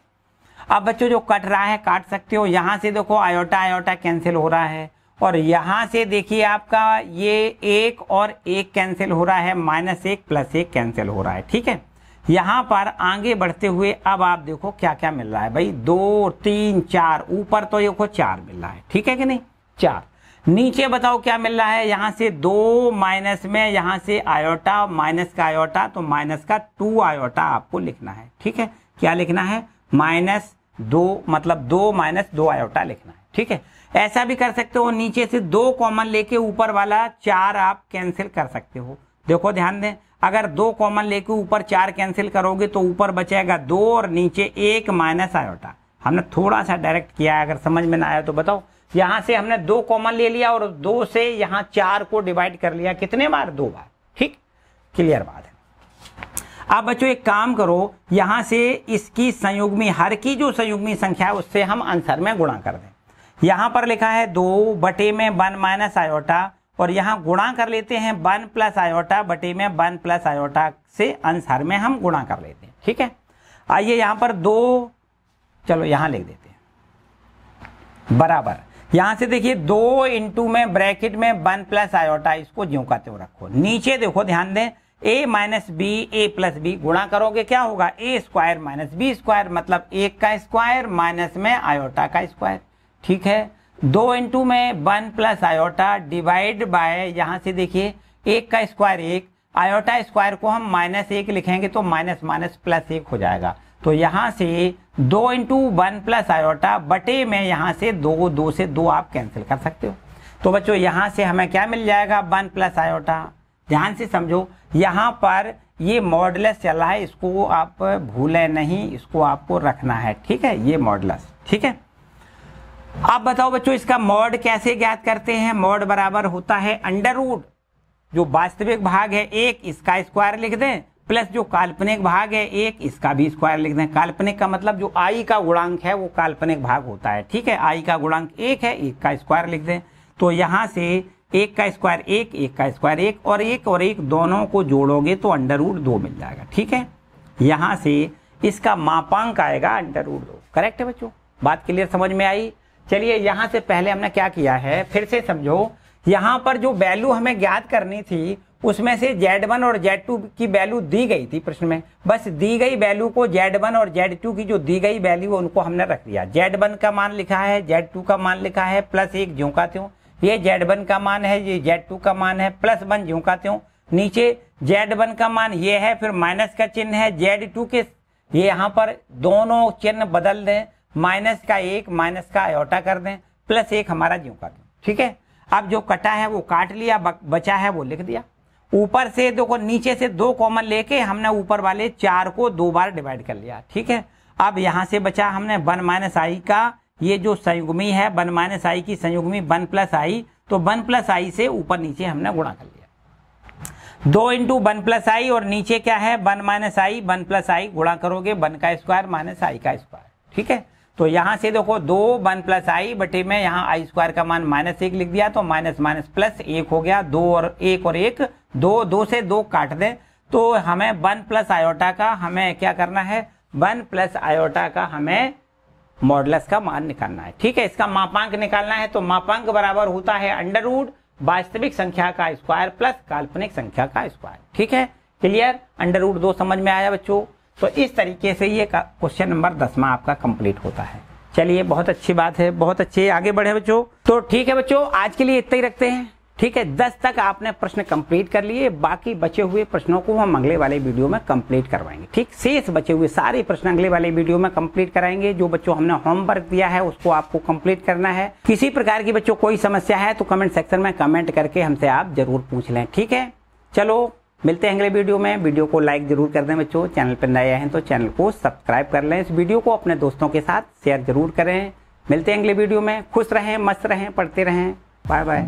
अब बच्चों जो कट रहा है काट सकते हो। यहाँ से देखो आयोटा आयोटा कैंसिल हो रहा है, और यहाँ से देखिए आपका ये 1 और 1 कैंसिल हो रहा है, -1 प्लस 1 कैंसिल हो रहा है। ठीक है, यहाँ पर आगे बढ़ते हुए अब आप देखो क्या क्या मिल रहा है भाई, 2 3 4, ऊपर तो देखो 4 मिल रहा है, ठीक है कि नहीं, 4। नीचे बताओ क्या मिल रहा है, यहाँ से 2 माइनस में यहाँ से आयोटा, माइनस का आयोटा, तो माइनस का 2 आयोटा आपको लिखना है। ठीक है, क्या लिखना है, -2 मतलब 2 माइनस 2 आयोटा लिखना है। ठीक है, ऐसा भी कर सकते हो, नीचे से 2 कॉमन लेके ऊपर वाला 4 आप कैंसिल कर सकते हो। देखो ध्यान दें, अगर 2 कॉमन लेके ऊपर 4 कैंसिल करोगे तो ऊपर बचेगा 2 और नीचे 1 माइनस आयोटा। हमने थोड़ा सा डायरेक्ट किया है, अगर समझ में ना आया तो बताओ। यहाँ से हमने 2 कॉमन ले लिया और 2 से यहाँ 4 को डिवाइड कर लिया, कितने बार, 2 बार। ठीक, क्लियर बात है। अब बच्चों एक काम करो, यहां से इसकी संयुग्मी, हर की जो संयुग्मी संख्या है उससे हम आंसर में गुणा कर दें। यहां पर लिखा है 2 बटे में 1 माइनस आयोटा, और यहां गुणा कर लेते हैं 1 प्लस आयोटा बटे में 1 प्लस आयोटा से आंसर में हम गुणा कर लेते हैं। ठीक है, आइए यहां पर 2, चलो यहां लिख देते हैं बराबर, यहां से देखिए 2 इंटू में ब्रैकेट में 1 प्लस आयोटा, इसको ज्यों का त्यों रखो। नीचे देखो ध्यान दें, a minus b a plus b, गुणा करोगे क्या होगा, a square minus b square, मतलब 1 का स्क्वायर माइनस में आयोटा का स्क्वायर। ठीक है, 2 इंटू में 1 प्लस आयोटा डिवाइड बाय, यहां से देखिए 1 का स्क्वायर 1, आयोटा स्क्वायर को हम -1 लिखेंगे तो माइनस माइनस प्लस 1 हो जाएगा। तो यहां से 2 इंटू 1 प्लस आयोटा बटे में यहां से 2 से 2 आप कैंसिल कर सकते हो। तो बच्चों यहां से हमें क्या मिल जाएगा, 1 प्लस आयोटा। ध्यान से समझो, यहां पर ये मॉडुलस चल रहा है, इसको आप भूलें नहीं, इसको आपको रखना है। ठीक है, ये मॉडुलस। ठीक है, आप बताओ बच्चों इसका मॉड कैसे ज्ञात करते हैं। मॉड बराबर होता है अंडर रूट, जो वास्तविक भाग है 1 इसका स्क्वायर लिख दें, प्लस जो काल्पनिक भाग है 1 इसका भी स्क्वायर लिख दें। काल्पनिक का मतलब जो आई का गुणांक है वो काल्पनिक भाग होता है। ठीक है, आई का गुणांक 1 है, 1 का स्क्वायर लिख दें। तो यहां से 1 का स्क्वायर 1, 1 का स्क्वायर 1 और 1 दोनों को जोड़ोगे तो अंडर रूट 2 मिल जाएगा। ठीक है, यहां से इसका मापांक आएगा अंडर रूट 2। करेक्ट है बच्चों, बात क्लियर समझ में आई। चलिए यहां से पहले हमने क्या किया है फिर से समझो, यहां पर जो वैल्यू हमें ज्ञात करनी थी उसमें से Z1 और Z2 की वैल्यू दी गई थी प्रश्न में, बस दी गई वैल्यू को Z1 और Z2 की जो दी गई वैल्यू उनको हमने रख दिया। Z1 का मान लिखा है, Z2 का मान लिखा है, +1 ज्यों का त्यों, ये Z1 का मान है, ये Z2 का मान है, +1 ज्यों का त्यों। नीचे Z1 का मान ये है, फिर माइनस का चिन्ह है, Z2 के ये यहाँ पर दोनों चिन्ह बदल दें, माइनस का 1 माइनस का आयोटा कर दें, +1 हमारा ज्यों का त्यों। ठीक है, अब जो कटा है वो काट लिया, बचा है वो लिख दिया। ऊपर से देखो नीचे से 2 कॉमन लेके हमने ऊपर वाले 4 को 2 बार डिवाइड कर लिया। ठीक है, अब यहां से बचा हमने 1 माइनस आई का ये जो संयुग्मी है, 1 माइनस आई की संयुग्मी 1 प्लस आई, तो 1 प्लस आई से ऊपर नीचे हमने गुणा कर लिया। 2 इंटू 1 प्लस आई और नीचे क्या है 1 माइनस आई, 1 प्लस आई गुणा करोगे 1 का स्क्वायर माइनस आई का स्क्वायर। ठीक है, तो यहां से देखो 2 1 प्लस आई बटे में यहाँ आई स्क्वायर का मान -1 लिख दिया, तो माइनस माइनस प्लस 1 हो गया। 2 और 1 2 से 2 काट दें तो हमें 1 प्लस आयोटा का हमें क्या करना है, 1 प्लस आयोटा का हमें मॉडुलस का मान निकालना है। ठीक है, इसका मापांक निकालना है, तो मापांक बराबर होता है अंडर रूट वास्तविक संख्या का स्क्वायर प्लस काल्पनिक संख्या का स्क्वायर। ठीक है, क्लियर, अंडर रूट 2 समझ में आया बच्चों। तो इस तरीके से ये क्वेश्चन नंबर 10वां आपका कंप्लीट होता है। चलिए बहुत अच्छी बात है, बहुत अच्छे, आगे बढ़े बच्चों। तो ठीक है बच्चों, आज के लिए इतना ही रखते हैं। ठीक है, 10 तक आपने प्रश्न कंप्लीट कर लिए, बाकी बचे हुए प्रश्नों को हम अगले वाले वीडियो में कंप्लीट करवाएंगे। ठीक, शेष बचे हुए सारे प्रश्न अगले वाले वीडियो में कंप्लीट कराएंगे। जो बच्चों हमने होमवर्क दिया है उसको आपको कंप्लीट करना है। किसी प्रकार की बच्चों कोई समस्या है तो कमेंट सेक्शन में कमेंट करके हमसे आप जरूर पूछ लें। ठीक है, चलो मिलते हैं अगले वीडियो में। वीडियो को लाइक जरूर कर दें बच्चों, चैनल पर नए हैं तो चैनल को सब्सक्राइब कर लें, इस वीडियो को अपने दोस्तों के साथ शेयर जरूर करें। मिलते हैं अगले वीडियो में, खुश रहें, मस्त रहें, पढ़ते रहें। Bye bye.